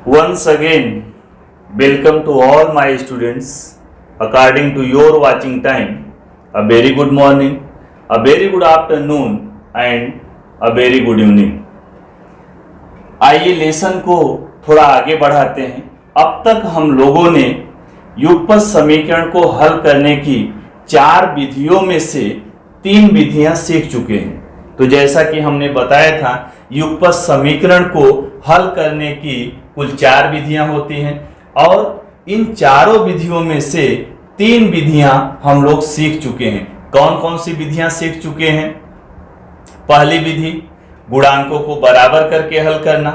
Once again, welcome to all my students. According to your watching time, a very good morning, a very good afternoon and a very good evening. आइए lesson को थोड़ा आगे बढ़ाते हैं। अब तक हम लोगों ने युगपत समीकरण को हल करने की 4 विधियों में से 3 विधियां सीख चुके हैं। तो जैसा कि हमने बताया था, युगपत समीकरण को हल करने की कुल 4 विधियां होती हैं और इन चारों विधियों में से 3 विधियां हम लोग सीख चुके हैं। कौन कौन सी विधियां सीख चुके हैं? पहली विधि गुणांकों को बराबर करके हल करना,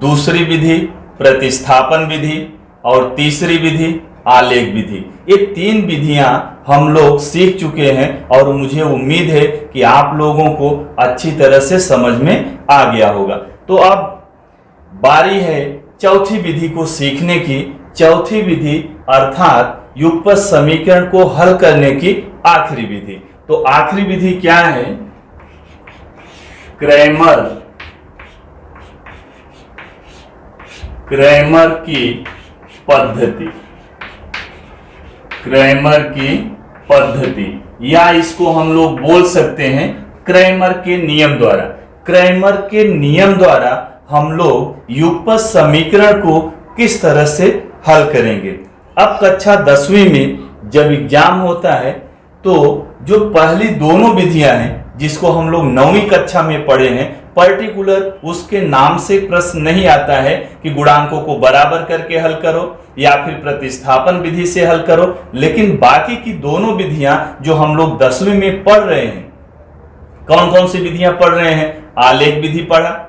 दूसरी विधि प्रतिस्थापन विधि और तीसरी विधि आलेख विधि। ये 3 विधियां हम लोग सीख चुके हैं और मुझे उम्मीद है कि आप लोगों को अच्छी तरह से समझ में आ गया होगा। तो अब बारी है चौथी विधि को सीखने की। चौथी विधि अर्थात युगपत समीकरण को हल करने की आखिरी विधि। तो आखिरी विधि क्या है? क्रैमर की पद्धति। क्रैमर की पद्धति या इसको हम लोग बोल सकते हैं क्रैमर के नियम द्वारा। क्रैमर के नियम द्वारा हम लोग युगपत समीकरण को किस तरह से हल करेंगे। अब कक्षा 10वीं में जब एग्जाम होता है तो जो पहली दोनों विधियां हैं जिसको हम लोग 9वीं कक्षा में पढ़े हैं, पर्टिकुलर उसके नाम से प्रश्न नहीं आता है कि गुणांकों को बराबर करके हल करो या फिर प्रतिस्थापन विधि से हल करो, लेकिन बाकी की दोनों विधियां जो हम लोग 10वीं में पढ़ रहे हैं, कौन कौन सी विधियां पढ़ रहे हैं? आलेख विधि पढ़ा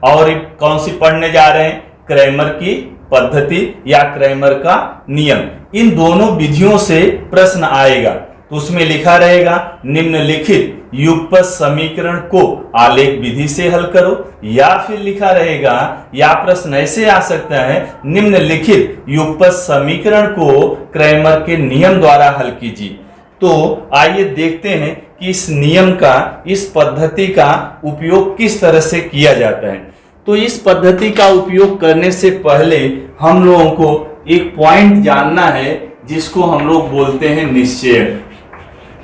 और कौन सी पढ़ने जा रहे हैं? क्रैमर की पद्धति या क्रैमर का नियम। इन दोनों विधियों से प्रश्न आएगा तो उसमें लिखा रहेगा निम्नलिखित युगपत समीकरण को आलेख विधि से हल करो, या फिर लिखा रहेगा या प्रश्न ऐसे आ सकता है निम्नलिखित युगपत समीकरण को क्रैमर के नियम द्वारा हल कीजिए। तो आइए देखते हैं कि इस नियम का, इस पद्धति का उपयोग किस तरह से किया जाता है। तो इस पद्धति का उपयोग करने से पहले हम लोगों को एक पॉइंट जानना है जिसको हम लोग बोलते हैं निश्चयक।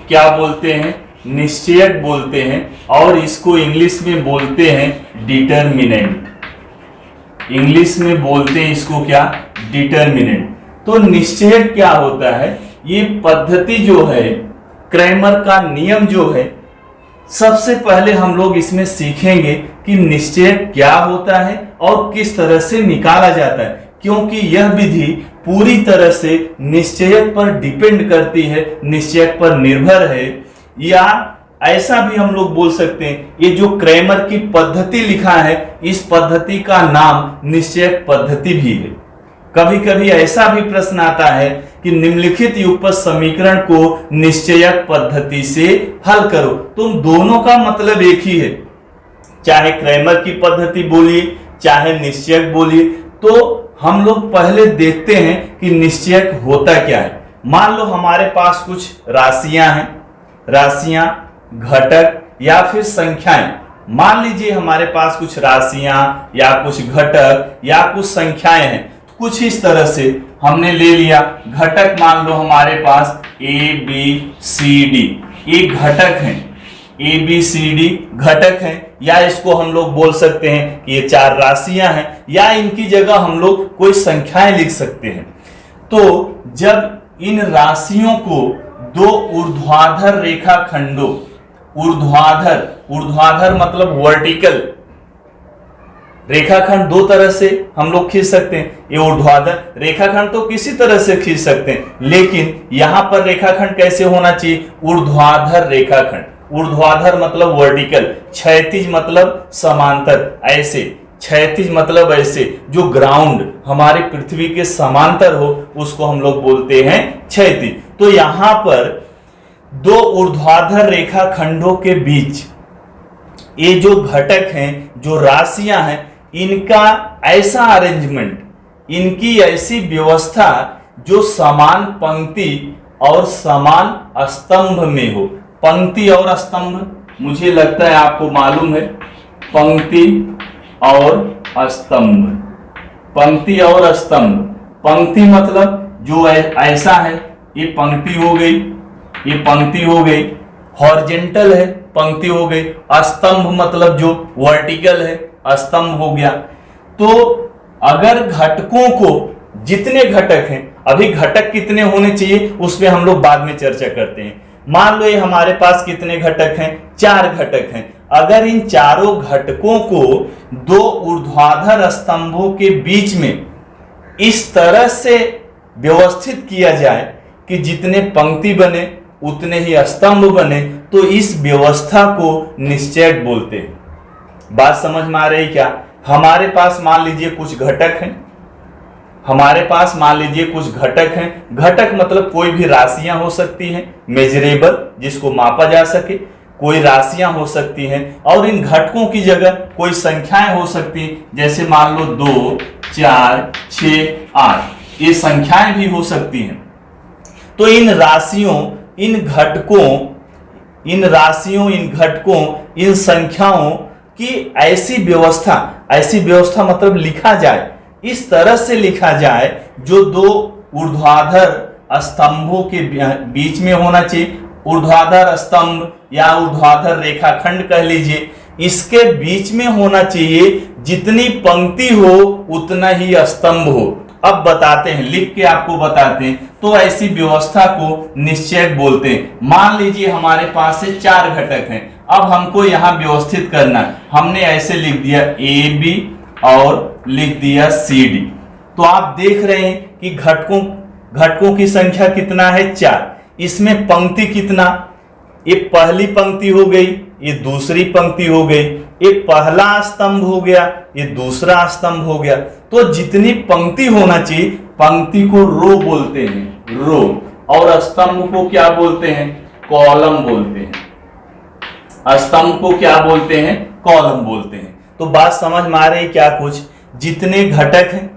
क्या बोलते हैं? निश्चयक बोलते हैं और इसको इंग्लिश में बोलते हैं डिटर्मिनेंट। इंग्लिश में बोलते हैं इसको क्या? डिटर्मिनेंट। तो निश्चयक क्या होता है? ये पद्धति जो है, क्रैमर का नियम जो है, सबसे पहले हम लोग इसमें सीखेंगे कि निश्चयक क्या होता है और किस तरह से निकाला जाता है, क्योंकि यह विधि पूरी तरह से निश्चयक पर डिपेंड करती है, निश्चयक पर निर्भर है। या ऐसा भी हम लोग बोल सकते हैं, ये जो क्रैमर की पद्धति लिखा है, इस पद्धति का नाम निश्चयक पद्धति भी है। कभी कभी ऐसा भी प्रश्न आता है कि निम्नलिखित युगपत समीकरण को निश्चयक पद्धति से हल करो। तुम दोनों का मतलब एक ही है, चाहे क्रैमर की पद्धति बोलिए चाहे निश्चयक बोलिए। तो हम लोग पहले देखते हैं कि निश्चयक होता क्या है। मान लो हमारे पास कुछ राशियां हैं, राशियां, घटक या फिर संख्याएं। मान लीजिए हमारे पास कुछ राशियां या कुछ घटक या कुछ संख्याएं हैं। कुछ इस तरह से हमने ले लिया घटक। मान लो हमारे पास ABCD, ये घटक हैं। ABCD घटक हैं, या इसको हम लोग बोल सकते हैं कि ये 4 राशियां हैं, या इनकी जगह हम लोग कोई संख्याएं लिख सकते हैं। तो जब इन राशियों को 2 ऊर्ध्वाधर रेखाखंडों, ऊर्ध्वाधर मतलब वर्टिकल रेखाखंड 2 तरह से हम लोग खींच सकते हैं। ये ऊर्ध्वाधर रेखाखंड तो किसी तरह से खींच सकते हैं, लेकिन यहां पर रेखाखंड कैसे होना चाहिए? ऊर्ध्वाधर रेखाखंड। ऊर्ध्वाधर मतलब वर्टिकल, क्षैतिज मतलब समांतर। ऐसे क्षैतिज मतलब ऐसे, जो ग्राउंड हमारे पृथ्वी के समांतर हो उसको हम लोग बोलते हैं क्षैतिज। तो यहां पर 2 ऊर्ध्वाधर रेखाखंडों के बीच ये जो घटक हैं, जो राशियां हैं, इनका ऐसा अरेंजमेंट, इनकी ऐसी व्यवस्था जो समान पंक्ति और समान स्तंभ में हो। पंक्ति और स्तंभ मुझे लगता है आपको मालूम है, पंक्ति और स्तंभ। पंक्ति और स्तंभ। पंक्ति मतलब जो ऐसा है, ये पंक्ति हो गई, ये पंक्ति हो गई, हॉरिजेंटल है, पंक्ति हो गई। स्तंभ मतलब जो वर्टिकल है, स्तंभ हो गया। तो अगर घटकों को, जितने घटक हैं, अभी घटक कितने होने चाहिए उस पे हम लोग बाद में चर्चा करते हैं। मान लो ये हमारे पास कितने घटक हैं, 4 घटक हैं। अगर इन चारों घटकों को 2 ऊर्ध्वाधर स्तंभों के बीच में इस तरह से व्यवस्थित किया जाए कि जितने पंक्ति बने उतने ही स्तंभ बने, तो इस व्यवस्था को निश्चयक बोलते हैं। बात समझ में आ रही क्या? हमारे पास मान लीजिए कुछ घटक हैं, हमारे पास मान लीजिए कुछ घटक हैं। घटक मतलब कोई भी राशियां हो सकती हैं, मेजरेबल, जिसको मापा जा सके, कोई राशियां हो सकती हैं। और इन घटकों की जगह कोई संख्याएं हो सकती हैं, जैसे मान लो 2, 4, 6, 8, ये संख्याएं भी हो सकती हैं। तो इन राशियों, इन घटकों, इन राशियों, इन घटकों, इन संख्याओं की ऐसी व्यवस्था मतलब लिखा जाए, इस तरह से लिखा जाए जो 2 ऊर्ध्वाधर स्तंभों के बीच में होना चाहिए। ऊर्ध्वाधर स्तंभ या ऊर्ध्वाधर रेखाखंड कह लीजिए, इसके बीच में होना चाहिए। जितनी पंक्ति हो उतना ही स्तंभ हो। अब बताते हैं, लिख के आपको बताते हैं। तो ऐसी व्यवस्था को निश्चयक बोलते हैं। मान लीजिए हमारे पास से 4 घटक हैं, अब हमको यहां व्यवस्थित करना है। हमने ऐसे लिख दिया AB और लिख दिया CD। तो आप देख रहे हैं कि घटकों की संख्या कितना है, 4। इसमें पंक्ति कितना, ये पहली पंक्ति हो गई, ये दूसरी पंक्ति हो गई, ये पहला स्तंभ हो गया, ये दूसरा स्तंभ हो गया। तो जितनी पंक्ति होना चाहिए, पंक्ति को रो बोलते हैं, रो, और स्तंभ को क्या बोलते हैं, कॉलम बोलते हैं। स्तंभ को क्या बोलते हैं, कॉलम बोलते हैं। तो बात समझ में आ रही क्या? कुछ जितने घटक हैं,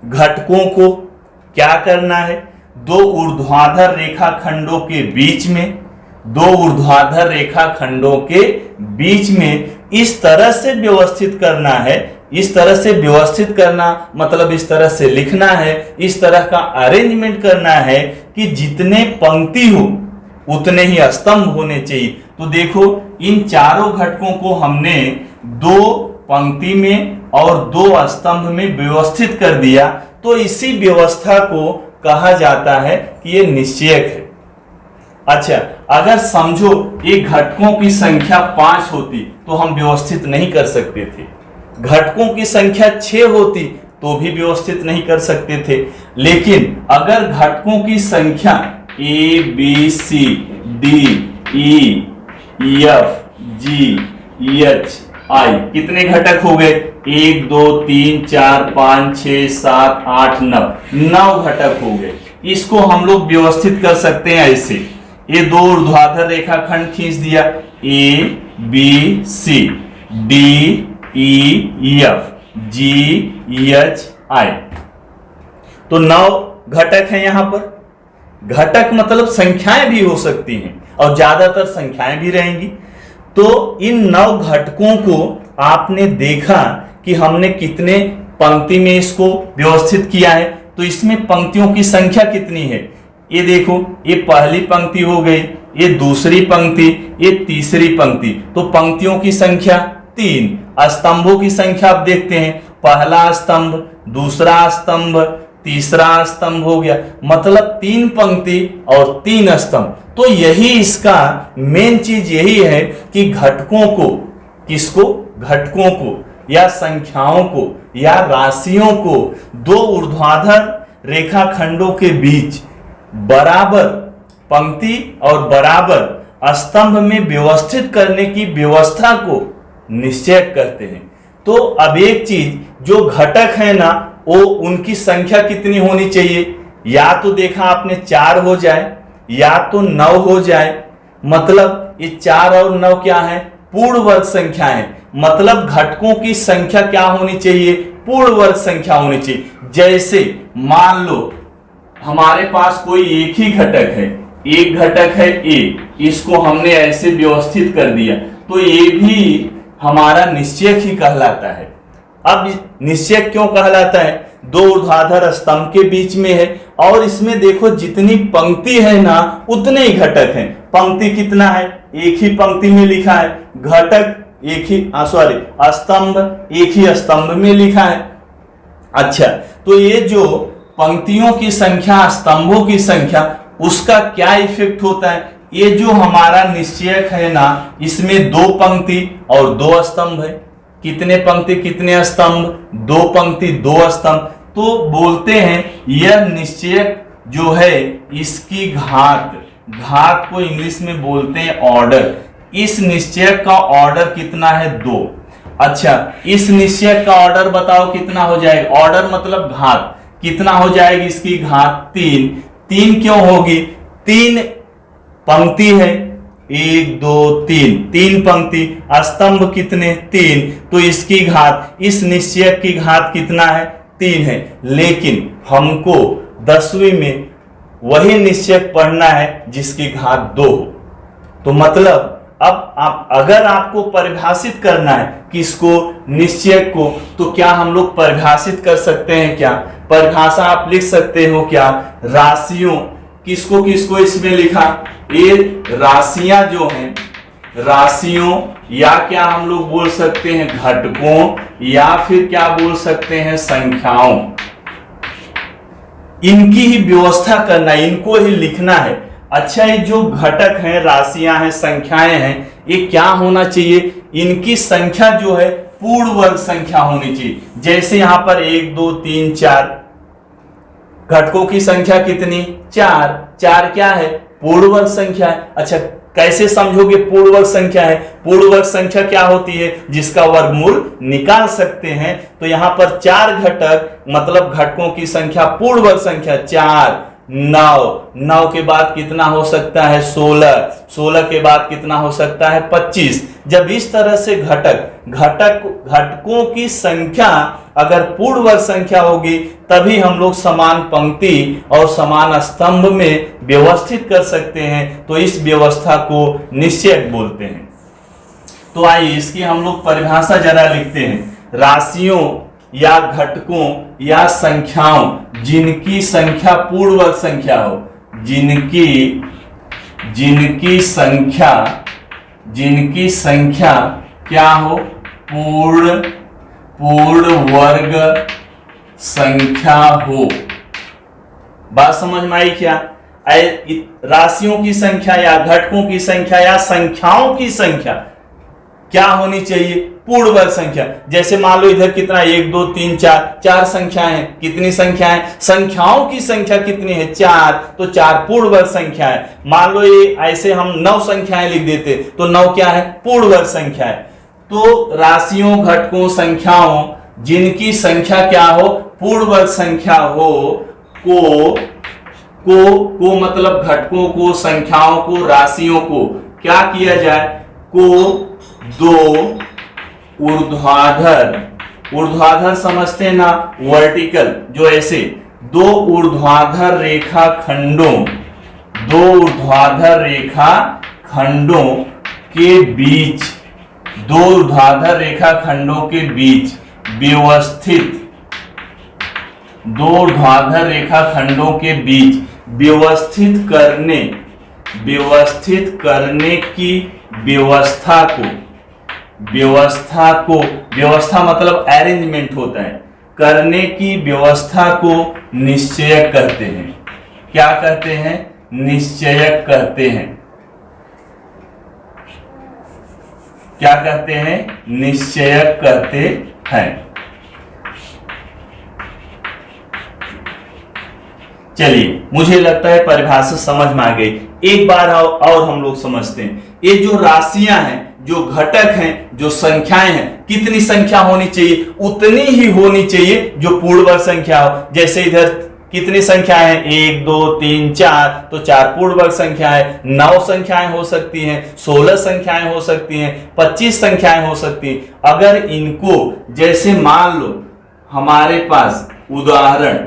घटकों को क्या करना है, 2 ऊर्ध्वाधर रेखाखंडों के बीच में, 2 ऊर्ध्वाधर रेखाखंडों के बीच में इस तरह से व्यवस्थित करना है। इस तरह से व्यवस्थित करना मतलब इस तरह से लिखना है, इस तरह का अरेंजमेंट करना है कि जितने पंक्ति हो उतने ही स्तंभ होने चाहिए। तो देखो, इन चारों घटकों को हमने 2 पंक्ति में और 2 स्तंभ में व्यवस्थित कर दिया। तो इसी व्यवस्था को कहा जाता है कि ये निश्चयक है। अच्छा, अगर समझो ये घटकों की संख्या 5 होती तो हम व्यवस्थित नहीं कर सकते थे। घटकों की संख्या 6 होती तो भी व्यवस्थित नहीं कर सकते थे। लेकिन अगर घटकों की संख्या A B C D E F G H I, कितने घटक हो गए, 1 2 3 4 5 6 7 8 9 घटक हो गए। इसको हम लोग व्यवस्थित कर सकते हैं ऐसे। ये 2 ऊर्ध्वाधर रेखाखंड खींच दिया, A B C D E F G H I, तो 9 घटक हैं यहां पर। घटक मतलब संख्याएं भी हो सकती हैं और ज्यादातर संख्याएं भी रहेंगी। तो इन 9 घटकों को आपने देखा कि हमने कितने पंक्ति में इसको व्यवस्थित किया है। तो इसमें पंक्तियों की संख्या कितनी है, ये देखो, ये पहली पंक्ति हो गई, ये दूसरी पंक्ति, ये तीसरी पंक्ति। तो पंक्तियों की संख्या 3। स्तंभों की संख्या आप देखते हैं, पहला स्तंभ, दूसरा स्तंभ, तीसरा स्तंभ हो गया, मतलब 3 पंक्ति और 3 स्तंभ। तो यही इसका मेन चीज यही है कि घटकों को, किसको, घटकों को या संख्याओं को या राशियों को 2 ऊर्ध्वाधर रेखाखंडों के बीच बराबर पंक्ति और बराबर स्तंभ में व्यवस्थित करने की व्यवस्था को निश्चय करते हैं। तो अब एक चीज, जो घटक है ना, वो उनकी संख्या कितनी होनी चाहिए, या तो देखा आपने 4 हो जाए या तो 9 हो जाए। मतलब ये 4 और 9 क्या है, पूर्ण वर्ग संख्या है। मतलब घटकों की संख्या क्या होनी चाहिए, पूर्ण वर्ग संख्या होनी चाहिए। जैसे मान लो हमारे पास कोई एक ही घटक है, एक घटक है A, इसको हमने ऐसे व्यवस्थित कर दिया, तो ये भी हमारा निश्चयक ही कहलाता है। अब निश्चयक क्यों कहलाता है? दो ऊर्ध्वाधर स्तंभ के बीच में है और इसमें देखो जितनी पंक्ति है ना उतने ही घटक हैं। पंक्ति कितना है? एक ही पंक्ति में लिखा है। घटक एक ही स्तंभ एक ही स्तंभ में लिखा है। अच्छा, तो ये जो पंक्तियों की संख्या, स्तंभों की संख्या, उसका क्या इफेक्ट होता है? ये जो हमारा निश्चयक है ना, इसमें दो पंक्ति और दो स्तंभ है। कितने पंक्ति कितने स्तंभ? दो पंक्ति दो स्तंभ। तो बोलते हैं यह निश्चयक जो है इसकी घात को इंग्लिश में बोलते हैं ऑर्डर। इस निश्चयक का ऑर्डर कितना है? 2। अच्छा, इस निश्चयक का ऑर्डर बताओ कितना हो जाएगा? ऑर्डर मतलब घात कितना हो जाएगी? इसकी घात 3। 3 क्यों होगी? 3 पंक्ति है, 1 2 3, 3 पंक्ति, स्तंभ कितने? 3। तो इसकी घात, इस निश्चयक की घात कितना है? 3 है। लेकिन हमको 10वीं में वही निश्चयक पढ़ना है जिसकी घात 2 हो। तो मतलब अब अगर आपको परिभाषित करना है किसको? निश्चयक को, तो क्या हम लोग परिभाषित कर सकते हैं? क्या परिभाषा आप लिख सकते हो? क्या राशियों, किसको किसको इसमें लिखा? ये राशियां जो हैं, राशियों, या क्या हम लोग बोल सकते हैं घटकों, या फिर क्या बोल सकते हैं संख्याओं। इनकी ही व्यवस्था करना, इनको ही लिखना है। अच्छा, ये जो घटक हैं, राशियां हैं, संख्याएं हैं, ये क्या होना चाहिए? इनकी संख्या जो है पूर्ण वर्ग संख्या होनी चाहिए। जैसे यहां पर 1 2 3 4, घटकों की संख्या कितनी? 4। 4 क्या है? पूर्ण वर्ग संख्या है। अच्छा, कैसे समझोगे पूर्ण वर्ग संख्या है? पूर्ण वर्ग संख्या क्या होती है? जिसका वर्गमूल निकाल सकते हैं। तो यहां पर 4 घटक मतलब घटकों की संख्या, पूर्ण वर्ग संख्या 4। 9 के बाद कितना हो सकता है? 16 के बाद कितना हो सकता है? 25। जब इस तरह से घटकों की संख्या अगर पूर्ण वर्ग संख्या होगी तभी हम लोग समान पंक्ति और समान स्तंभ में व्यवस्थित कर सकते हैं। तो इस व्यवस्था को निश्चयक बोलते हैं। तो आइए इसकी हम लोग परिभाषा जरा लिखते हैं। राशियों या घटकों या संख्याओं जिनकी संख्या पूर्ण वर्ग संख्या हो, जिनकी संख्या क्या हो? पूर्ण वर्ग संख्या हो। बात समझ में आई क्या? राशियों की संख्या या घटकों की संख्या या संख्याओं की संख्या क्या होनी चाहिए? पूर्ण वर्ग संख्या। जैसे मान लो इधर कितना? 1 2 3 4, 4 संख्याएं हैं। कितनी संख्याएं? संख्याओं की संख्या कितनी है? 4। तो 4 पूर्ण वर्ग संख्या है। मान लो ये ऐसे हम 9 संख्याएं लिख देते तो 9 क्या है? पूर्ण वर्ग संख्या है। तो राशियों, घटकों, संख्याओं जिनकी संख्या क्या हो? पूर्ण वर्ग संख्या हो, को मतलब घटकों को, संख्याओं को, राशियों को क्या किया जाए? को 2 ऊर्ध्वाधर समझते हैं ना? वर्टिकल, जो ऐसे 2 ऊर्ध्वाधर रेखा खंडों के बीच, 2 ऊर्ध्वाधर रेखा खंडों के बीच व्यवस्थित, 2 ऊर्ध्वाधर रेखा खंडों के बीच व्यवस्थित करने की व्यवस्था मतलब अरेंजमेंट होता है, करने की व्यवस्था को निश्चयक कहते हैं। क्या कहते हैं? निश्चयक कहते हैं। क्या कहते हैं? निश्चयक कहते हैं। चलिए, मुझे लगता है परिभाषा समझ में आ गई। एक बार और हम लोग समझते हैं। ये जो राशियां हैं, जो घटक हैं, जो संख्याएं हैं, कितनी संख्या होनी चाहिए? उतनी ही होनी चाहिए जो पूर्ण वर्ग संख्या हो। जैसे इधर कितनी संख्याएं हैं? 1 2 3 4, तो 4 पूर्ण वर्ग संख्या है। 9 संख्याएं हो सकती हैं, 16 संख्याएं हो सकती हैं, 25 संख्याएं हो सकती हैं। अगर इनको, जैसे मान लो हमारे पास उदाहरण,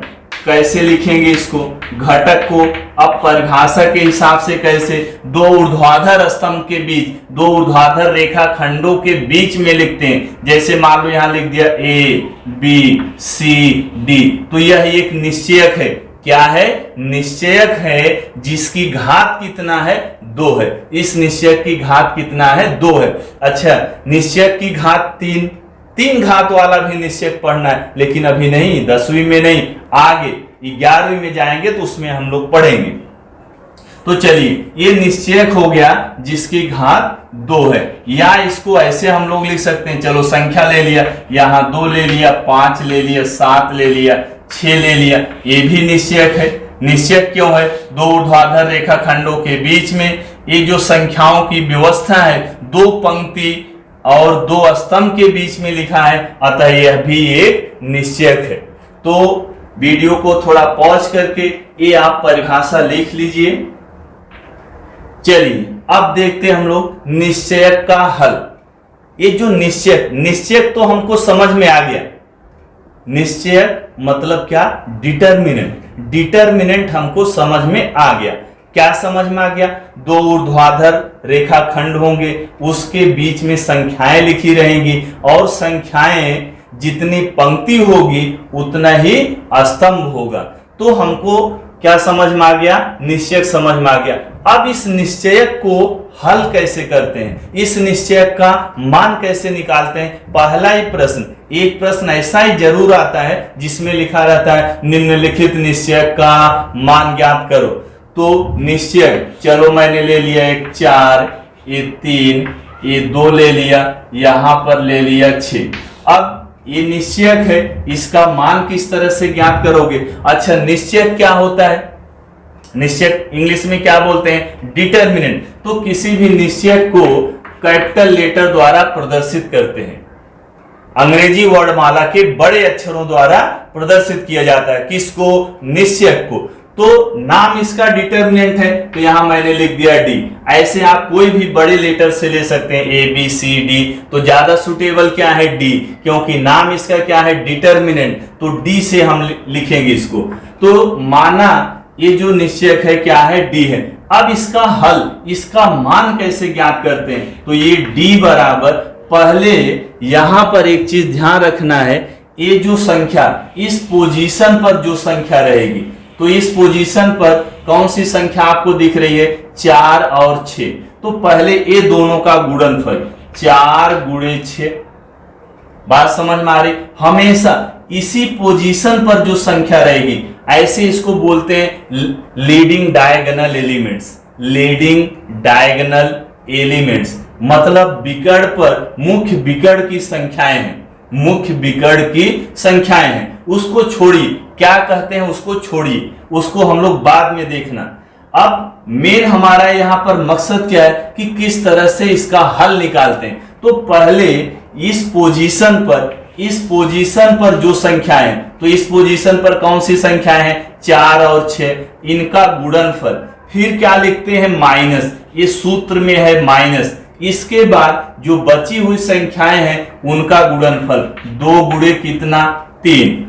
कैसे लिखेंगे इसको? घटक को अब परिभाषा के हिसाब से कैसे, दो ऊर्ध्वाधर स्तंभ के बीच, दो ऊर्ध्वाधर रेखा खंडों के बीच में लिखते हैं। जैसे मान लो यहां लिख दिया ए बी सी डी, तो यह एक निश्चयक है। क्या है? निश्चयक है, जिसकी घात कितना है? 2 है। इस निश्चयक की घात कितना है? 2 है। अच्छा, निश्चयक की घात 3 घात वाला भी निश्चयक पढ़ना है, लेकिन अभी नहीं, 10वीं में नहीं, आगे 11वीं में जाएंगे तो उसमें हम लोग पढ़ेंगे। तो चलिए, ये निश्चयक हो गया जिसकी घात 2 है, या इसको ऐसे हम लोग लिख सकते हैं। चलो संख्या ले लिया, यहां 2 ले लिया, 5 ले लिया, 7 ले लिया, 6 ले लिया, ये भी निश्चयक है। निश्चयक क्यों है? दो ऊर्ध्वाधर रेखा खंडों के बीच में ये जो संख्याओं की व्यवस्था है, 2 पंक्ति और 2 स्तंभ के बीच में लिखा है, अतः यह भी एक निश्चयक है। तो वीडियो को थोड़ा पॉज करके ये आप परिभाषा लिख लीजिए। चलिए अब देखते हैं हम लोग निश्चयक का हल। ये जो निश्चयक तो हमको समझ में आ गया। निश्चयक मतलब क्या? डिटर्मिनेंट हमको समझ में आ गया। क्या समझ में आ गया? दो ऊर्ध्वाधर रेखा खंड होंगे, उसके बीच में संख्याएं लिखी रहेंगी, और संख्याएं जितनी पंक्ति होगी उतना ही स्तंभ होगा। तो हमको क्या समझ में आ गया? निश्चयक समझ में आ गया। अब इस निश्चयक को हल कैसे करते हैं, इस निश्चयक का मान कैसे निकालते हैं? पहला ही प्रश्न, एक प्रश्न ऐसा ही जरूर आता है जिसमें लिखा रहता है निम्नलिखित निश्चयक का मान ज्ञात करो। तो निश्चयक, चलो मैंने ले लिया एक 4, ये 3, ये 2 ले लिया, यहां पर ले लिया 6। अब ये निश्चयक है, इसका मान किस तरह से ज्ञात करोगे? अच्छा, निश्चयक क्या होता है? निश्चयक इंग्लिश में क्या बोलते हैं? डिटर्मिनेंट। तो किसी भी निश्चयक को कैपिटल लेटर द्वारा प्रदर्शित करते हैं, अंग्रेजी वर्णमाला के बड़े अक्षरों द्वारा प्रदर्शित किया जाता है। किसको? निश्चयक को। तो नाम इसका डिटर्मिनेंट है, तो यहां मैंने लिख दिया डी। ऐसे आप कोई भी बड़े लेटर से ले सकते हैं, ए बी सी डी, तो ज्यादा सुटेबल क्या है? डी, क्योंकि नाम इसका क्या है? डिटर्मिनेंट। तो डी से हम लिखेंगे इसको। तो माना ये जो निश्चयक है क्या है? डी है। अब इसका हल, इसका मान कैसे ज्ञात करते हैं? तो ये डी बराबर, पहले यहां पर एक चीज ध्यान रखना है, ये जो संख्या इस पोजीशन पर जो संख्या रहेगी, तो इस पोजीशन पर कौन सी संख्या आपको दिख रही है? 4 और 6। तो पहले ये दोनों का गुणनफल 4 गुणे 6। बात समझ में आ रही? हमेशा इसी पोजीशन पर जो संख्या रहेगी, ऐसे इसको बोलते हैं leading diagonal elements. Leading diagonal elements मतलब विकर्ण पर, मुख्य विकर्ण की संख्याएं हैं, मुख्य विकर्ण की संख्याएं हैं। उसको छोड़िए, क्या कहते हैं उसको छोड़िए, उसको हम लोग बाद में देखना। अब मेन हमारा यहाँ पर मकसद क्या है कि किस तरह से इसका हल निकालते हैं। तो पहले इस पोजीशन पर जो संख्याएं, तो इस पोजीशन पर कौन सी संख्याएं हैं? 4 और 6, इनका गुणनफल। फिर क्या लिखते हैं? माइनस, ये सूत्र में है माइनस। इसके बाद जो बची हुई संख्याएं हैं उनका गुणनफल, 2 गुणे कितना? 3।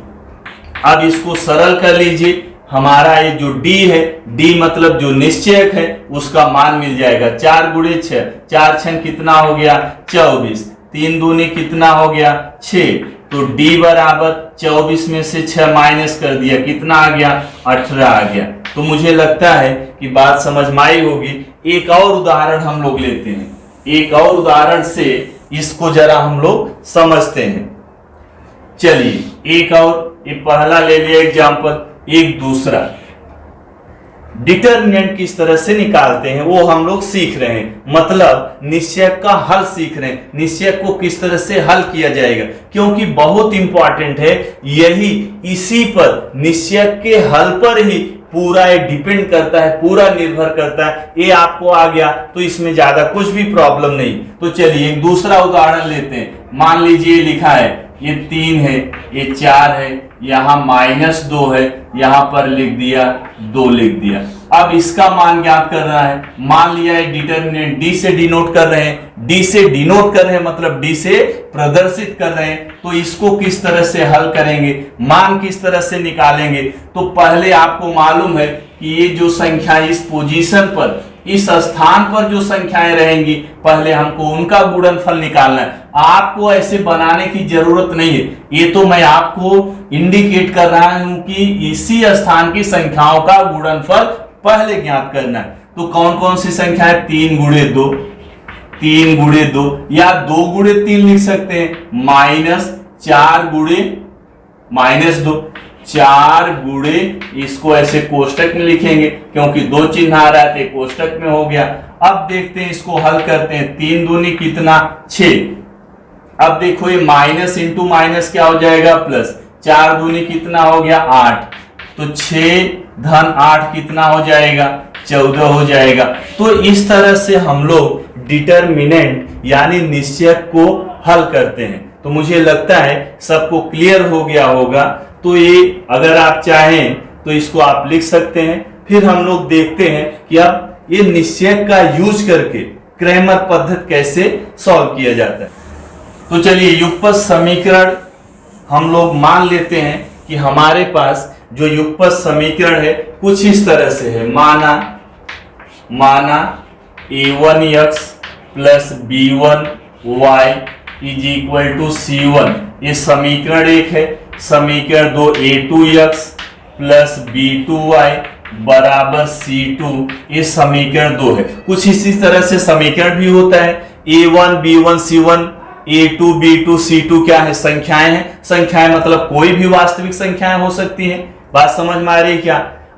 अब इसको सरल कर लीजिए, हमारा ये जो डी है, डी मतलब जो निश्चयक है, उसका मान मिल जाएगा 4 गुणे 6, 4 6 कितना हो गया? 24। 3 दूनी कितना हो गया? 6। तो डी बराबर 24 में से 6 माइनस कर दिया, कितना आ गया? 18 आ गया। तो मुझे लगता है कि बात समझ में आई होगी। एक और उदाहरण हम लोग लेते हैं, एक और उदाहरण से इसको जरा हम लोग समझते हैं। चलिए एक और, ये पहला ले लिया एग्जाम्पल, एक दूसरा। डिटर्मिनेंट किस तरह से निकालते हैं वो हम लोग सीख रहे हैं, मतलब निश्चयक का हल सीख रहे हैं, निश्चयक को किस तरह से हल किया जाएगा, क्योंकि बहुत इंपॉर्टेंट है यही, इसी पर, निश्चयक के हल पर ही पूरा ये डिपेंड करता है, पूरा निर्भर करता है। ये आपको आ गया तो इसमें ज्यादा कुछ भी प्रॉब्लम नहीं। तो चलिए एक दूसरा उदाहरण लेते हैं। मान लीजिए लिखा है ये 3 है, ये 4 है, यहाँ -2 है, यहाँ पर लिख दिया 2 लिख दिया। अब इसका मान ज्ञात करना है। मान लिया है डिटरमिनेंट डी से डिनोट कर रहे हैं, डी से डिनोट कर रहे हैं मतलब डी से प्रदर्शित कर रहे हैं। तो इसको किस तरह से हल करेंगे, मान किस तरह से निकालेंगे? तो पहले आपको मालूम है कि ये जो संख्या इस पोजीशन पर, इस स्थान पर जो संख्याएं रहेंगी, पहले हमको उनका गुणनफल निकालना है। आपको ऐसे बनाने की जरूरत नहीं है, ये तो मैं आपको इंडिकेट कर रहा हूं कि इसी स्थान की संख्याओं का गुणनफल पहले ज्ञात करना है। तो कौन कौन सी संख्या है? 3 गुणे 2, 3 गुणे 2 या 2 गुणे 3 लिख सकते हैं, -4 गुणे -2, 4 गुणे, इसको ऐसे कोष्टक में लिखेंगे क्योंकि 2 चिन्ह आ रहा है, कोष्टक में हो गया। अब देखते हैं, इसको हल करते हैं। 3 दूनी कितना? 6। अब देखो ये माइनस इंटू माइनस क्या हो जाएगा? प्लस। 4 दूनी कितना हो गया? 8। तो 6 धन 8 कितना हो जाएगा? 14 हो जाएगा। तो इस तरह से हम लोग डिटरमिनेंट यानी निश्चयक को हल करते हैं। तो मुझे लगता है सबको क्लियर हो गया होगा। तो ये अगर आप चाहें तो इसको आप लिख सकते हैं। फिर हम लोग देखते हैं कि अब ये निश्चयक का यूज करके क्रैमर पद्धति कैसे सॉल्व किया जाता है। तो चलिए युगपत समीकरण हम लोग मान लेते हैं कि हमारे पास जो युगपत समीकरण है कुछ इस तरह से है। माना a1x plus b1y is equal to c1, ये समीकरण 1 है। समीकरण 2 a2x प्लस b2y बराबर c2, ये समीकरण 2 है। कुछ इसी तरह से समीकरण भी होता है। a1 b1 c1, a2 b2 c2 क्या है? संख्याएं हैं। संख्याएं मतलब कोई भी वास्तविक संख्याएं हो सकती हैं। बात समझ में आ रही है क्या?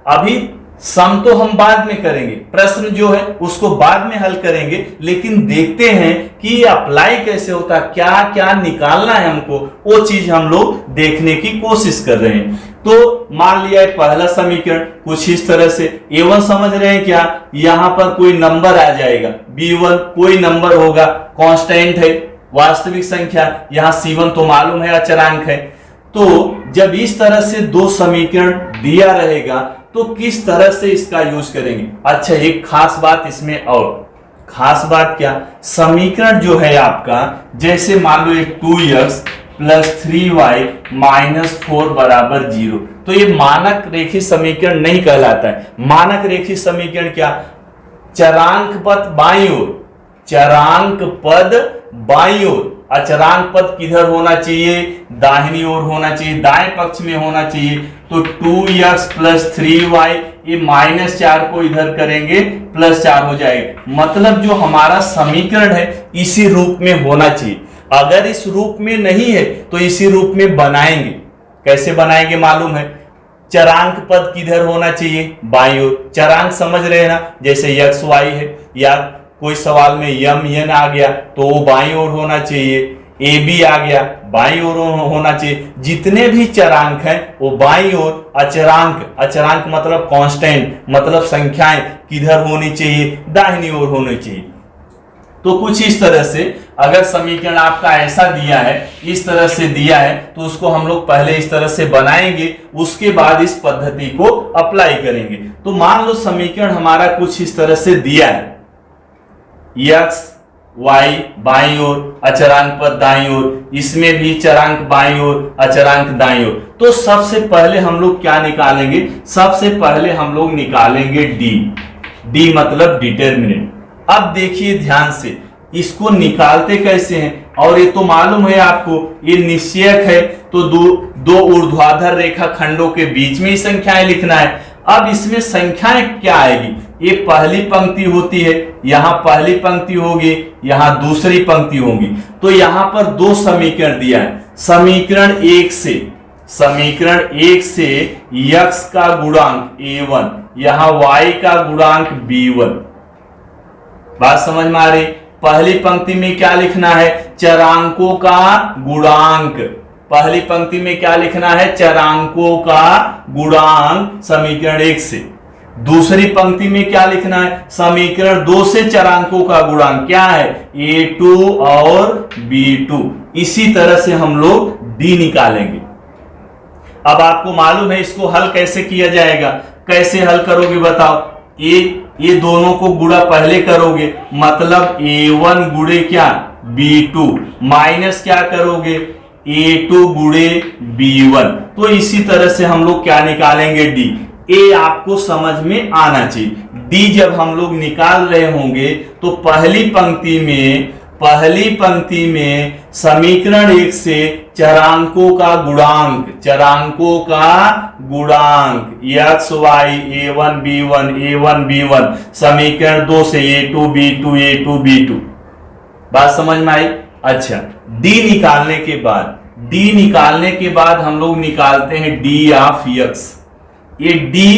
अभी सम तो हम बाद में करेंगे, प्रश्न जो है उसको बाद में हल करेंगे, लेकिन देखते हैं कि अप्लाई कैसे होता है, क्या क्या निकालना है हमको, वो चीज हम लोग देखने की कोशिश कर रहे हैं। तो मान लिया है पहला समीकरण कुछ इस तरह से। a1 समझ रहे हैं क्या? यहां पर कोई नंबर आ जाएगा, b1 कोई नंबर होगा, कांस्टेंट है, वास्तविक संख्या। यहां c1 तो मालूम है अचरांक है। तो जब इस तरह से 2 समीकरण दिया रहेगा तो किस तरह से इसका यूज करेंगे? अच्छा, एक खास बात इसमें, और खास बात क्या? समीकरण जो है आपका, जैसे मान लो एक 2x प्लस 3y माइनस 4 बराबर 0, तो ये मानक रेखीय समीकरण नहीं कहलाता है। मानक रेखीय समीकरण क्या? चरांक पद बाईं ओर, चरांक पद बाईं ओर। अचरांक पद किधर होना चाहिए? दाहिनी ओर होना चाहिए, दाएं पक्ष में होना चाहिए। तो 2x प्लस 3y, ये -4 को इधर करेंगे +4 हो जाएगा। मतलब जो हमारा समीकरण है इसी रूप में होना चाहिए। अगर इस रूप में नहीं है तो इसी रूप में बनाएंगे। कैसे बनाएंगे मालूम है? चरांक पद किधर होना चाहिए? बाईं ओर। चरांक समझ रहे हैं ना? जैसे x y है, या कोई सवाल में यम यन आ गया तो वो बाईं ओर होना चाहिए। ए बी आ गया, बाईं ओर होना चाहिए। जितने भी चरांक हैं वो बाईं ओर। अचरांक, अचरांक मतलब कांस्टेंट, मतलब संख्याएं किधर होनी चाहिए? दाहिनी ओर होनी चाहिए। तो कुछ इस तरह से अगर समीकरण आपका ऐसा दिया है, इस तरह से दिया है, तो उसको हम लोग पहले इस तरह से बनाएंगे, उसके बाद इस पद्धति को अप्लाई करेंगे। तो मान लो समीकरण हमारा कुछ इस तरह से दिया है, x y बाईं ओर, अचरांक पद दाईं ओर, इसमें भी चरांक बाईं ओर, अचरांक दाईं ओर। तो सबसे पहले हम लोग क्या निकालेंगे? सबसे पहले हम लोग निकालेंगे d मतलब डिटरमिनेंट। अब देखिए ध्यान से, इसको निकालते कैसे हैं? और ये तो मालूम है आपको, ये निश्चयक है तो दो ऊर्ध्वाधर रेखा खंडों के बीच में ही संख्याएं लिखना है। अब इसमें संख्याएं क्या आएगी? ये पहली पंक्ति होती है, यहां पहली पंक्ति होगी, यहां दूसरी पंक्ति होगी। तो यहां पर 2 समीकरण दिया है। समीकरण 1 से x का गुणांक a1, यहां y का गुणांक b1। बात समझ में आ रही? पहली पंक्ति में क्या लिखना है? चरांकों का गुणांक। पहली पंक्ति में क्या लिखना है? चरांकों का गुणांक समीकरण 1 से। दूसरी पंक्ति में क्या लिखना है? समीकरण 2 से चरांकों का गुणांक क्या है? a2 और b2। इसी तरह से हम लोग d निकालेंगे। अब आपको मालूम है इसको हल कैसे किया जाएगा? कैसे हल करोगे बताओ? ये दोनों को गुणा पहले करोगे, मतलब A1 गुणे क्या B2, माइनस क्या करोगे A2 गुणे B1। तो इसी तरह से हम लोग क्या निकालेंगे D। ए आपको समझ में आना चाहिए। डी जब हम लोग निकाल रहे होंगे तो पहली पंक्ति में समीकरण 1 से चरांकों का गुणांक x y a1 b1 समीकरण 2 से a2 b2 बात समझ में आई। अच्छा, डी निकालने के बाद हम लोग निकालते हैं डी ऑफ x। ये डी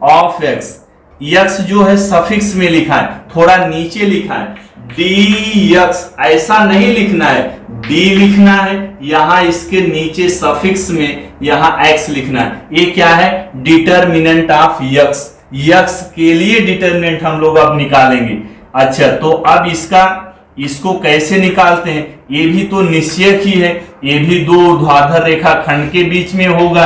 ऑफ x जो है सफिक्स में लिखा है, थोड़ा नीचे लिखा है dx, ऐसा नहीं लिखना है, d लिखना है, यहां इसके नीचे सफिक्स में यहां x लिखना है। ये क्या है डिटर्मिनेंट ऑफ x के लिए डिटर्मिनेंट हम लोग अब निकालेंगे। अच्छा, तो अब इसको कैसे निकालते हैं, ये भी तो निश्चयक ही है, ये भी दो ऊर्ध्वाधर रेखा खंड के बीच में होगा।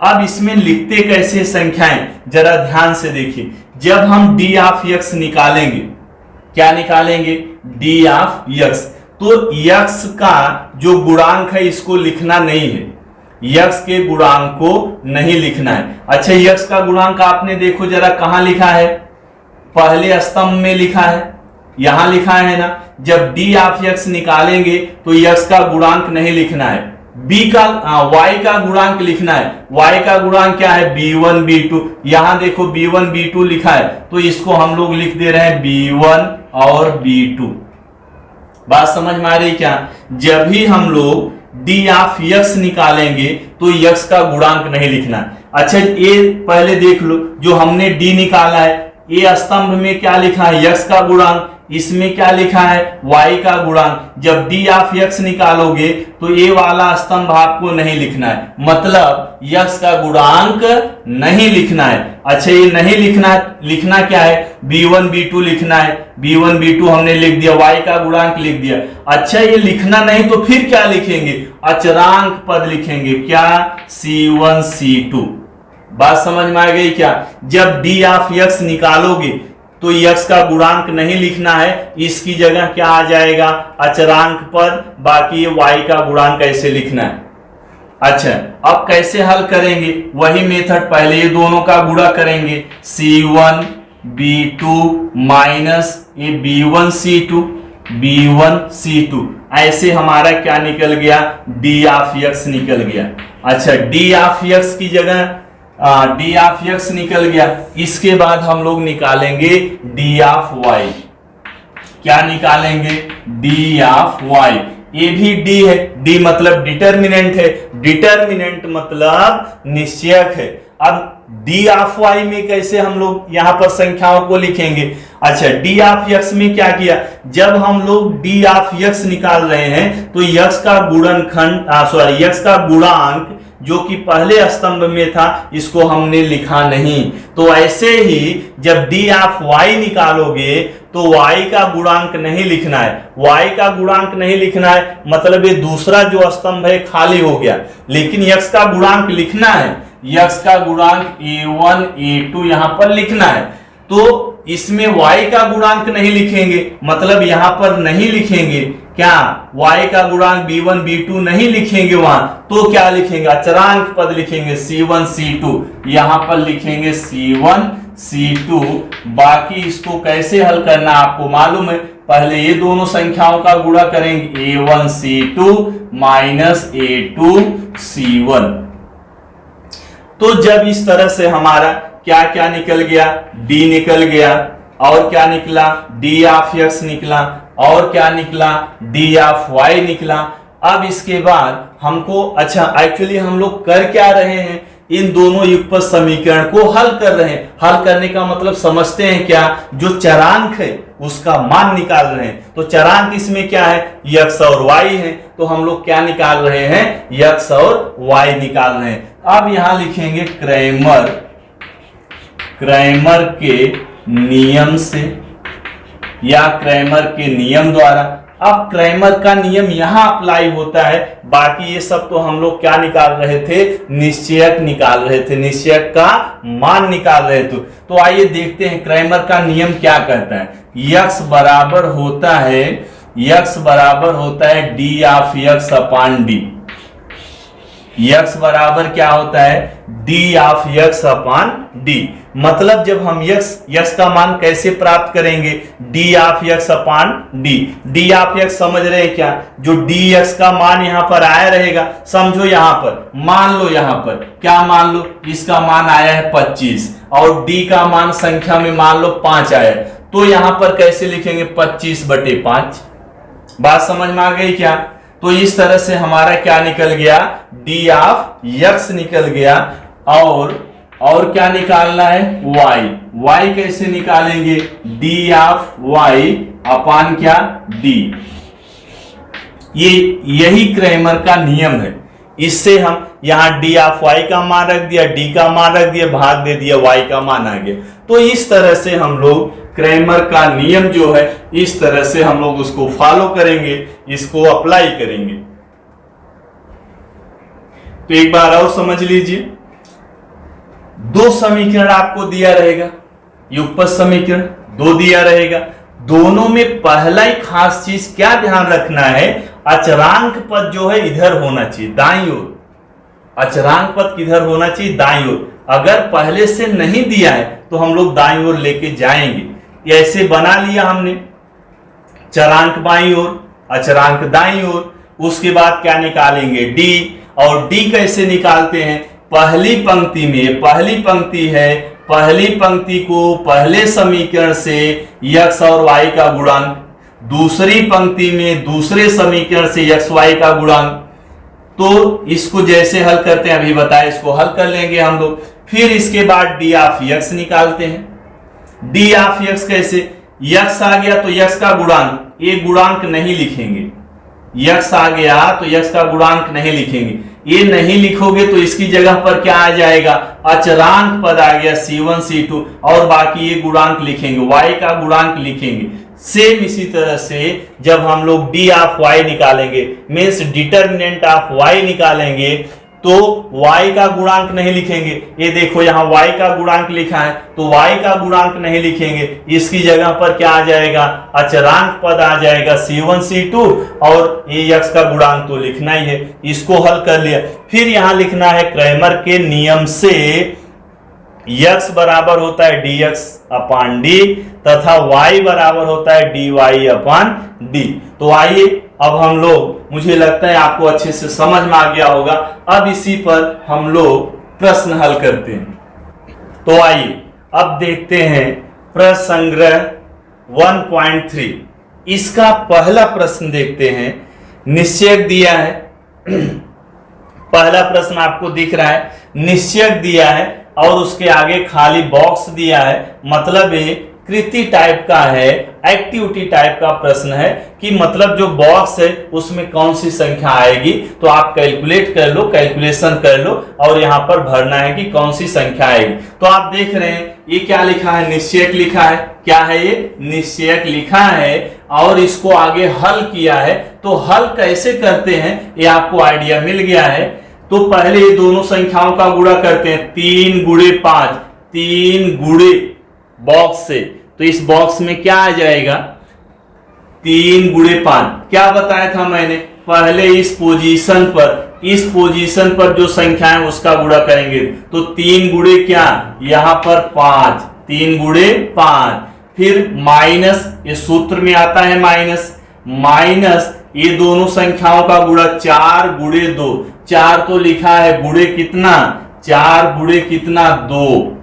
अब इसमें लिखते कैसे संख्याएं, जरा ध्यान से देखिए। जब हम d ऑफ x निकालेंगे, क्या निकालेंगे d ऑफ x, तो x का जो गुणांक है इसको लिखना नहीं है, x के गुणांक को नहीं लिखना है। अच्छा, x का गुणांक आपने देखो जरा कहां लिखा है, पहले स्तंभ में लिखा है, यहां लिखा है ना। जब d ऑफ x निकालेंगे तो x का गुणांक नहीं लिखना है, y का गुणांक लिखना है। y का गुणांक क्या है b1 b2, यहां देखो b1 b2 लिखा है, तो इसको हम लोग लिख दे रहे हैं b1 और b2। बात समझ में आ रही क्या। जब भी हम लोग d ऑफ x निकालेंगे तो x का गुणांक नहीं लिखना। अच्छा, ये पहले देख लो, जो हमने d निकाला है, ये स्तंभ में क्या लिखा है x का गुणांक, इसमें क्या लिखा है y का गुणांक। जब d ऑफ x निकालोगे तो ये वाला स्तंभ आपको नहीं लिखना है, मतलब x का गुणांक नहीं लिखना है। अच्छा, ये नहीं लिखना क्या है b1 b2 लिखना है, b1 b2 हमने लिख दिया, y का गुणांक लिख दिया। अच्छा, ये लिखना नहीं तो फिर क्या लिखेंगे, अचरांक पद लिखेंगे, क्या c1 c2। बात समझ में आ गई क्या। जब d ऑफ x निकालोगे तो x का गुणांक नहीं लिखना है, इसकी जगह क्या आ जाएगा अचरांक पद, बाकी y का गुणांक कैसे लिखना है। अच्छा, अब कैसे हल करेंगे, वही मेथड, पहले ये दोनों का गुणा करेंगे, c1 b2 माइनस ये b1 c2, ऐसे हमारा क्या निकल गया d ऑफ x निकल गया। अच्छा, d ऑफ x की जगह d ऑफ x निकल गया। इसके बाद हम लोग निकालेंगे d ऑफ y। क्या निकालेंगे d ऑफ y, ये भी d है, d मतलब डिटर्मिनेंट है, डिटर्मिनेंट मतलब निश्चयक है। अब d ऑफ y में कैसे हम लोग यहां पर संख्याओं को लिखेंगे। अच्छा, d ऑफ x में क्या किया, जब हम लोग d ऑफ x निकाल रहे हैं तो x का x का गुणांक जो कि पहले स्तंभ में था इसको हमने लिखा नहीं। तो ऐसे ही जब d ऑफ y निकालोगे तो y का गुणांक नहीं लिखना है, y का गुणांक नहीं लिखना है, मतलब ये दूसरा जो स्तंभ है खाली हो गया, लेकिन x का गुणांक लिखना है, x का गुणांक a1 a2 यहां पर लिखना है। तो इसमें y का गुणांक नहीं लिखेंगे, मतलब यहां पर नहीं लिखेंगे क्या y का गुणांक b1 b2 नहीं लिखेंगे वहां, तो क्या लिखेंगे अचरांक पद लिखेंगे c1 c2, यहां पर लिखेंगे c1 c2। बाकी इसको कैसे हल करना आपको मालूम है, पहले ये दोनों संख्याओं का गुणा करेंगे a1 c2 minus a2 c1। तो जब इस तरह से हमारा क्या क्या निकल गया, d निकल गया, और क्या निकला d ऑफ x निकला, और क्या निकला d ऑफ y निकला। अब इसके बाद हमको, अच्छा एक्चुअली हम लोग कर क्या रहे हैं, इन दोनों युगपत समीकरण को हल कर रहे हैं। हल करने का मतलब समझते हैं क्या, जो चरांक है उसका मान निकाल रहे हैं। तो चरांक इसमें क्या है x और y है, तो हम लोग क्या निकाल रहे हैं x और y निकाल रहे हैं। अब यहां लिखेंगे क्रैमर के नियम से या क्रैमर के नियम द्वारा। अब क्रैमर का नियम यहां अप्लाई होता है। बाकी ये सब तो हम लोग क्या निकाल रहे थे, निश्चयक निकाल रहे थे, निश्चयक का मान निकाल रहे थे। तो आइए देखते हैं क्रैमर का नियम क्या कहता है। यक्स बराबर होता है D of x upon D. X बराबर क्या होता है, D of x upon D. मतलब जब हम यक्स का मान कैसे प्राप्त करेंगे, D of x upon D. D of x समझ रहे हैं क्या, जो डी एक्स का मान यहां पर आया रहेगा, समझो यहां पर मान लो, यहां पर क्या मान लो, इसका मान आया है 25 और डी का मान संख्या में मान लो 5 आया, तो यहां पर कैसे लिखेंगे 25/5। बात समझ में आ गई क्या। तो इस तरह से हमारा क्या निकल गया, डी ऑफ यक्स निकल गया। और क्या निकालना है, y कैसे निकालेंगे, डी ऑफ y अपान क्या, डी। यही क्रैमर का नियम है। इससे हम यहां डी ऑफ y का मान रख दिया, डी का मान रख दिया, भाग दे दिया, y का मान आ गया। तो इस तरह से हम लोग क्रैमर का नियम जो है, इस तरह से हम लोग उसको फॉलो करेंगे, इसको अप्लाई करेंगे। तो एक बार और समझ लीजिए, दो समीकरण आपको दिया रहेगा, युगपत समीकरण दो दिया रहेगा। दोनों में पहला ही खास चीज क्या ध्यान रखना है, अचरांक पद जो है इधर होना चाहिए, दाईं ओर। अचरांक पद किधर होना चाहिए, दाईं ओर। अगर पहले से नहीं दिया है तो हम लोग दाईं ओर लेके जाएंगे। ऐसे बना लिया हमने, चरांक बाईं ओर, अचरांक दाईं ओर। उसके बाद क्या निकालेंगे, डी। और डी कैसे निकालते हैं, पहली पंक्ति में, पहली पंक्ति है, पहली पंक्ति को पहले समीकरण से यक्स और वाई का गुणांक, दूसरी पंक्ति में दूसरे समीकरण से यक्स वाई का गुणांक। तो इसको जैसे हल करते हैं अभी बताया, इसको हल कर लेंगे हम लोग। फिर इसके बाद डी ऑफ यक्स निकालते हैं। डी ऑफ यक्स कैसे, यक्स आ गया तो यक्स का गुणांक, ये गुणांक नहीं लिखेंगे। यक्स आ गया तो यक्स का गुणांक नहीं लिखेंगे, ये नहीं लिखोगे तो इसकी जगह पर क्या आ जाएगा, अचरांक पद आ गया C1 C2, और बाकी ये गुणांक लिखेंगे, y का गुणांक लिखेंगे। सेम इसी तरह से जब हम लोग डी ऑफ y निकालेंगे, मीन्स डिटर्मिनेंट ऑफ y निकालेंगे, तो y का गुणांक नहीं लिखेंगे। ये देखो यहाँ y का गुणांक लिखा है, तो y का गुणांक नहीं लिखेंगे, इसकी जगह पर क्या आ जाएगा, अचरांक पद आ जाएगा C1 C2, और ये x का गुणांक तो लिखना ही है। इसको हल कर लिया। फिर यहाँ लिखना है क्रैमर के नियम से x बराबर होता है dx अपान डी, तथा y बराबर होता है dy अपान डी। तो आइए अब हम लोग, मुझे लगता है आपको अच्छे से समझ में आ गया होगा। अब इसी पर हम लोग प्रश्न हल करते हैं। तो आइए अब देखते हैं प्रश्न संग्रह 1.3। इसका पहला प्रश्न देखते हैं। निश्चयक दिया है, पहला प्रश्न आपको दिख रहा है, निश्चयक दिया है और उसके आगे खाली बॉक्स दिया है। मतलब ये कृति टाइप का है, एक्टिविटी टाइप का प्रश्न है कि मतलब जो बॉक्स है उसमें कौन सी संख्या आएगी, तो आप कैलकुलेट कर लो, कैलकुलेशन कर लो और यहाँ पर भरना है कि कौन सी संख्या आएगी। तो आप देख रहे हैं ये क्या लिखा है, निश्चयक लिखा है। क्या है ये, निश्चयक लिखा है और इसको आगे हल किया है। तो हल कैसे करते हैं ये आपको आइडिया मिल गया है। तो पहले ये दोनों संख्याओं का गुणा करते हैं, 3 गुणे 5, 3 गुणे बॉक्स से, तो इस बॉक्स में क्या आ जाएगा, 3 गुणे 5। क्या बताया था मैंने, पहले इस पोजीशन पर जो संख्या है उसका गुणा करेंगे। तो 3 गुणे क्या, यहां पर 5, 3 गुणे 5। फिर माइनस, ये सूत्र में आता है माइनस ये दोनों संख्याओं का गुणा, 4 गुणे 2। 4 तो लिखा है, गुणे कितना, 4 गुणे कितना, 2।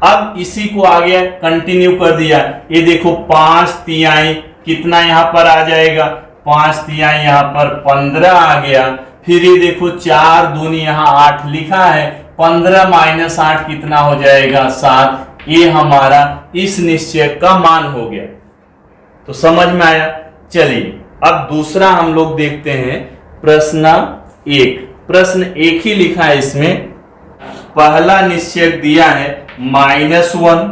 अब इसी को आगे कंटिन्यू कर दिया। ये देखो 5 तिहाई कितना यहां पर आ जाएगा, 5 तिहाई यहां पर 15 आ गया। फिर ये देखो 4 दूनी यहां 8 लिखा है, 15 माइनस 8 कितना हो जाएगा, 7। ये हमारा इस निश्चयक का मान हो गया। तो समझ में आया। चलिए अब दूसरा हम लोग देखते हैं, प्रश्न 1। प्रश्न 1 ही लिखा है इसमें। पहला निश्चयक दिया है -1,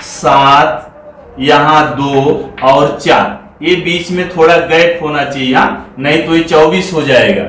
7, यहां 2 और 4। ये बीच में थोड़ा गैप होना चाहिए, नहीं तो ये 24 हो जाएगा।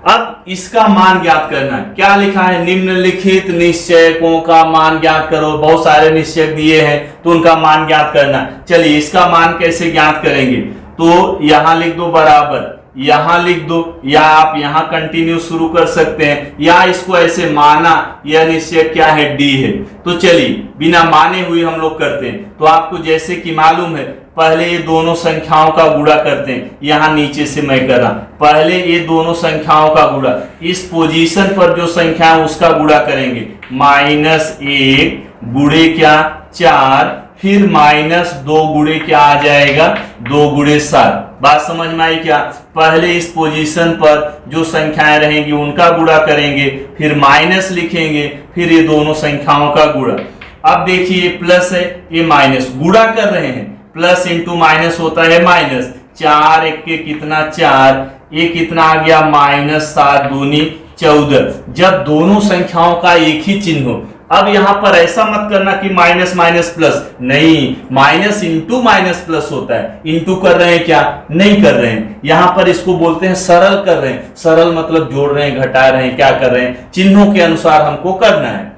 अब इसका मान ज्ञात करना है। क्या लिखा है? निम्नलिखित निश्चयकों का मान ज्ञात करो। बहुत सारे निश्चयक दिए हैं तो उनका मान ज्ञात करना। चलिए इसका मान कैसे ज्ञात करेंगे? तो यहां लिख दो बराबर, यहां लिख दो, या आप यहां कंटिन्यू शुरू कर सकते हैं, या इसको ऐसे माना यह निश्चय क्या है? डी है। तो चलिए बिना माने हुए हम लोग करते हैं। तो आपको जैसे कि मालूम है, पहले ये दोनों संख्याओं का गुणा करते हैं। यहां नीचे से मैं कर रहा, पहले ये दोनों संख्याओं का गुणा, इस पोजीशन पर जो संख्या है उसका गुणा करेंगे। -1 गुणे क्या? 4, फिर -2 गुणे क्या आ जाएगा? 2 गुणे 7। बात समझ में आई क्या? पहले इस पोजीशन पर जो संख्याएं रहेंगी उनका गुणा करेंगे, फिर माइनस लिखेंगे, फिर ये दोनों संख्याओं का गुणा। अब देखिए प्लस है, ये माइनस, गुणा कर रहे हैं, प्लस इंटू माइनस होता है माइनस। 4 एक के कितना? 4, ये कितना आ गया? -7 दूनी 14। जब दोनों संख्याओं का एक ही चिन्ह हो, अब यहां पर ऐसा मत करना कि माइनस माइनस प्लस, नहीं, माइनस इंटू माइनस प्लस होता है। इंटू कर रहे हैं क्या? नहीं कर रहे हैं। यहां पर इसको बोलते हैं सरल कर रहे हैं। सरल मतलब जोड़ रहे हैं, घटा रहे हैं, क्या कर रहे हैं? चिन्हों के अनुसार हमको करना है।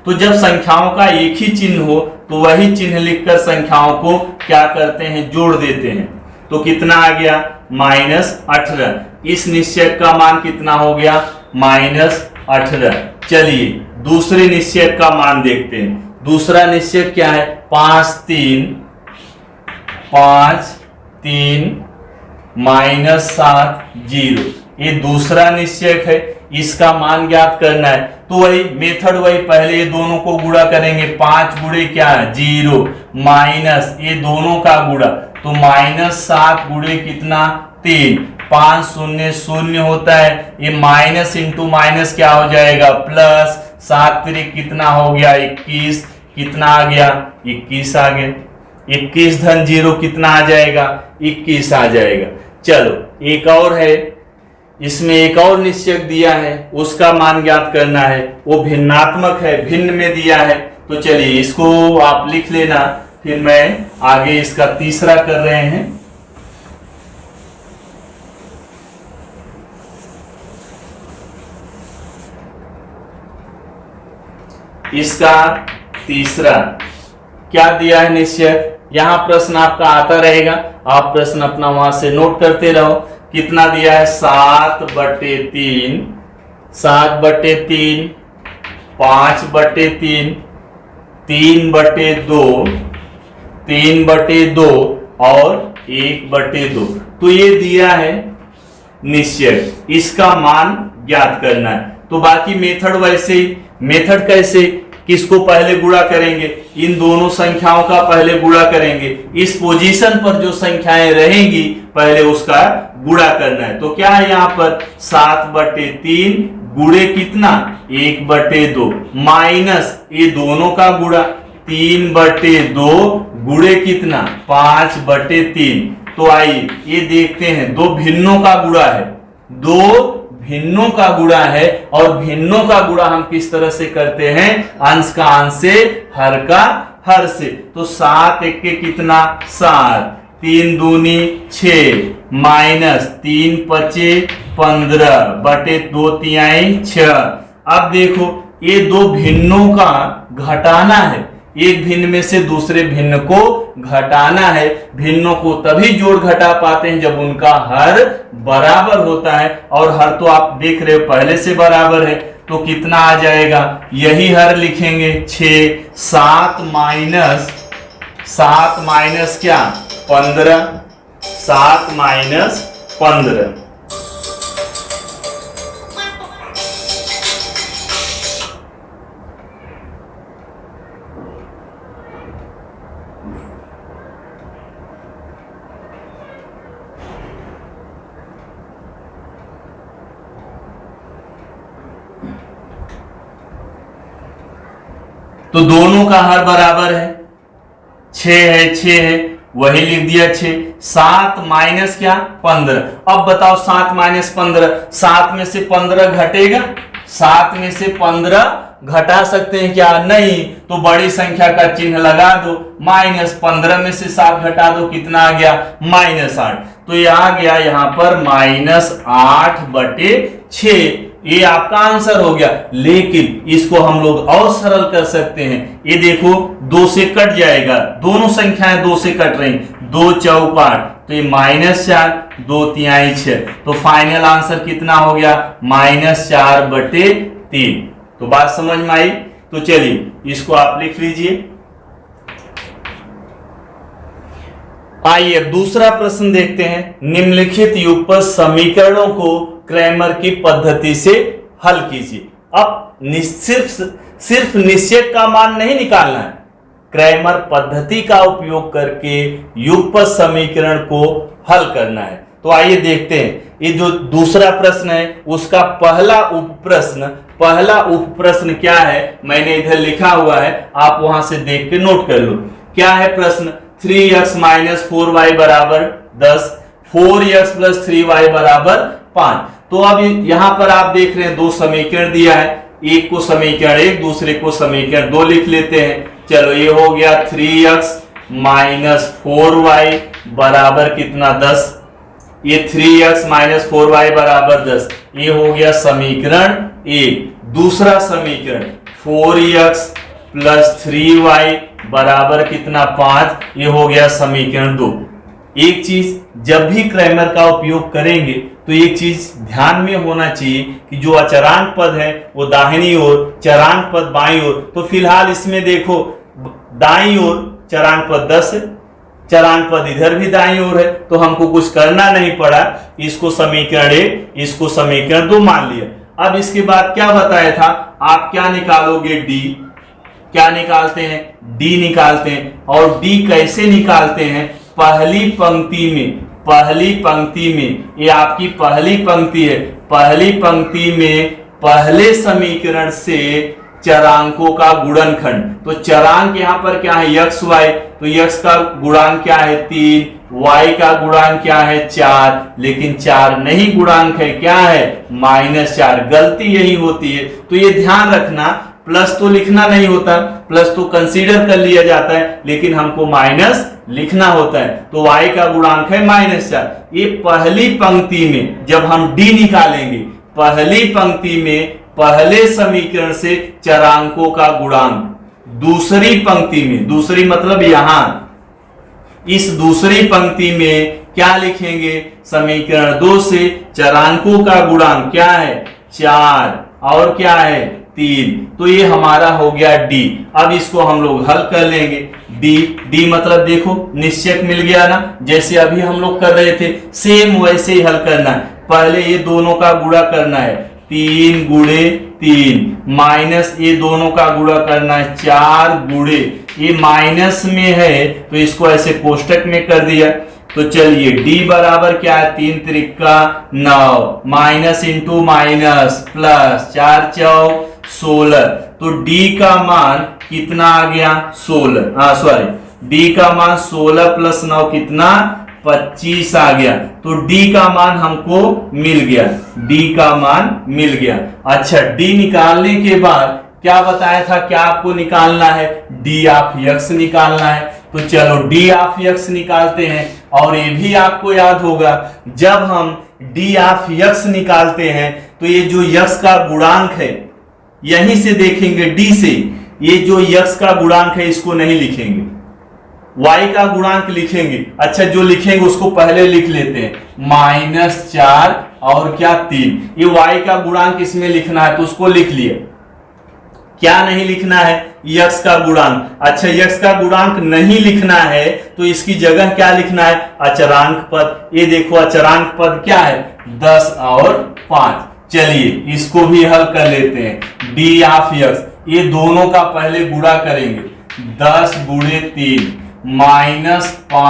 तो जब संख्याओं का एक ही चिन्ह हो तो वही चिन्ह लिखकर संख्याओं को क्या करते हैं? जोड़ देते हैं। तो कितना आ गया? -18। इस निश्चय का मान कितना हो गया? -18। चलिए दूसरे निश्चय का मान देखते हैं। दूसरा निश्चय क्या है? 5 3 -7 0। ये दूसरा निश्चय है, इसका मान ज्ञात करना है। तो वही मेथड, वही पहले ये दोनों को गुणा करेंगे। 5 गुणे क्या है? 0, माइनस ये दोनों का गुणा, तो -7 गुणे कितना? 3। 5 शून्य शून्य होता है, ये माइनस इंटू माइनस क्या हो जाएगा? प्लस। 7 त्रिक कितना हो गया? 21। कितना आ गया? 21 आ गया। 21 धन 0 कितना आ जाएगा? 21 आ जाएगा। चलो एक और है, इसमें एक और निश्चय दिया है, उसका मान ज्ञात करना है। वो भिन्नात्मक है, भिन्न में दिया है। तो चलिए इसको आप लिख लेना, फिर मैं आगे इसका तीसरा कर रहे हैं। इसका तीसरा क्या दिया है निश्चय? यहां प्रश्न आपका आता रहेगा, आप प्रश्न अपना वहां से नोट करते रहो। कितना दिया है? 7/3, 7/3, 5/3, 3/2, 3/2 और 1/2। तो ये दिया है निश्चय, इसका मान ज्ञात करना है। तो बाकी मेथड वैसे ही। मेथड कैसे? किसको पहले गुणा करेंगे? इन दोनों संख्याओं का पहले गुणा करेंगे। इस पोजीशन पर जो संख्याएं रहेंगी पहले उसका गुणा करना है। तो क्या है यहाँ पर? 7/3 गुणे कितना? 1/2, माइनस ये दोनों का गुणा 3/2 गुणे कितना? 5/3। तो आइए ये देखते हैं, दो भिन्नों का गुणा है, दो भिन्नों का गुणा है। और भिन्नों का गुणा हम किस तरह से करते हैं? अंश का अंश से, हर का हर से। तो 7 एक के कितना? 7, 3 दूनी 6, माइनस 3 पचे 15 बटे 2 तिहाई 6। अब देखो ये दो भिन्नों का घटाना है, एक भिन्न में से दूसरे भिन्न को घटाना है। भिन्नों को तभी जोड़ घटा पाते हैं जब उनका हर बराबर होता है। और हर तो आप देख रहे हो पहले से बराबर है, तो कितना आ जाएगा? यही हर लिखेंगे 6। 7 माइनस क्या? 15। 7 माइनस 15। तो दोनों का हर बराबर है, 6 है, वही लिख दिया 6। 7 माइनस क्या? 15। अब बताओ 7 माइनस 15, 7 में से 15 घटेगा? 7 में से 15 घटा सकते हैं क्या? नहीं। तो बड़ी संख्या का चिन्ह लगा दो, -15 में से 7 घटा दो, कितना आ गया? -8। तो ये आ गया यहाँ पर -8/6। ये आपका आंसर हो गया। लेकिन इसको हम लोग और सरल कर सकते हैं। ये देखो 2 से कट जाएगा, दोनों संख्याएं 2 से कट रही, 2 चौक 8, तो ये -4, 2 तिहाई 6। तो फाइनल आंसर कितना हो गया? -4/3। तो बात समझ में आई? तो चलिए इसको आप लिख लीजिए। आइए दूसरा प्रश्न देखते हैं। निम्नलिखित युगपत समीकरणों को क्रैमर की पद्धति से हल कीजिए। अब सिर्फ निश्चयक का मान नहीं निकालना है, क्रैमर पद्धति का उपयोग करके युगपत समीकरण को हल करना है। तो आइए देखते हैं। ये जो दूसरा प्रश्न है उसका पहला उपप्रश्न क्या है, मैंने इधर लिखा हुआ है, आप वहां से देख के नोट कर लो। क्या है प्रश्न? 3x - 4y = 10, 4x + 3y = 5। तो अब यहां पर आप देख रहे हैं 2 समीकरण दिया है, एक को समीकरण 1, दूसरे को समीकरण 2 लिख लेते हैं। चलो ये हो गया 3x - 4y = कितना? 10। ये 3x - 4y = 10, ये हो गया समीकरण 1। दूसरा समीकरण 4x + 3y = कितना? 5, ये हो गया समीकरण 2। एक चीज जब भी क्रैमर का उपयोग करेंगे तो एक चीज ध्यान में होना चाहिए कि जो अचरांक पद है वो दाहिनी ओर, चरांक पद बाईं ओर। तो फिलहाल इसमें देखो दाईं ओर चरांक पद 10 है, चरांक पद इधर भी दाईं ओर है, तो हमको कुछ करना नहीं पड़ा। इसको समीकरण 1, इसको समीकरण 2 मान लिया। अब इसके बाद क्या बताया था? आप क्या निकालोगे? डी। क्या निकालते हैं? डी निकालते हैं। और डी कैसे निकालते हैं? पहली पंक्ति में, ये आपकी पहली पंक्ति है, पहली पंक्ति में पहले समीकरण से चरांकों का गुणनखंड। तो चरांक यहां पर क्या है? x y। तो x का गुणांक क्या है? 3, y का गुणांक क्या है? 4, लेकिन 4 नहीं गुणांक है, क्या है? -4। गलती यही होती है। तो ये ध्यान रखना, प्लस तो लिखना नहीं होता, प्लस तो कंसीडर कर लिया जाता है, लेकिन हमको माइनस लिखना होता है। तो y का गुणांक है -4। ये पहली पंक्ति में जब हम d निकालेंगे, पहली पंक्ति में पहले समीकरण से चरांकों का गुणांक, दूसरी पंक्ति में, दूसरी मतलब यहां इस दूसरी पंक्ति में क्या लिखेंगे? समीकरण 2 से चरांकों का गुणांक क्या है? 4 और क्या है? 3। तो ये हमारा हो गया डी। अब इसको हम लोग हल कर लेंगे। डी मतलब देखो निश्चयक मिल गया ना, जैसे अभी हम लोग कर रहे थे, सेम वैसे ही हल करना है। पहले ये दोनों का गुणा करना है, 3 × 3 माइनस ये दोनों का गुणा करना है 4 × ये माइनस में है तो इसको ऐसे कोष्टक में कर दिया। तो चलिए d बराबर क्या है? 3 × 9 माइनस इंटू माइनस प्लस 4 × 16। तो d का मान कितना आ गया? 16। सॉरी, d का मान 16 + 9 कितना? 25 आ गया। तो d का मान हमको मिल गया, d का मान मिल गया। अच्छा, d निकालने के बाद क्या बताया था, क्या आपको निकालना है? d ऑफ x निकालना है। तो चलो d ऑफ x निकालते हैं। और ये भी आपको याद होगा, जब हम d ऑफ x निकालते हैं तो ये जो x का गुणांक है, यहीं से देखेंगे d से, ये जो x का गुणांक है इसको नहीं लिखेंगे, y का गुणांक लिखेंगे। अच्छा, जो लिखेंगे उसको पहले लिख लेते हैं, -4 और क्या 3। ये y का गुणांक इसमें लिखना है तो उसको लिख लिया। क्या नहीं लिखना है? x का गुणांक। अच्छा, x का गुणांक नहीं लिखना है तो इसकी जगह क्या लिखना है? अचरांक पद। ये देखो अचरांक पद क्या है? 10 और 5। चलिए इसको भी हल कर लेते हैं। d ऑफ x, ये दोनों का पहले गुणा करेंगे, 10 × 3 -5 ×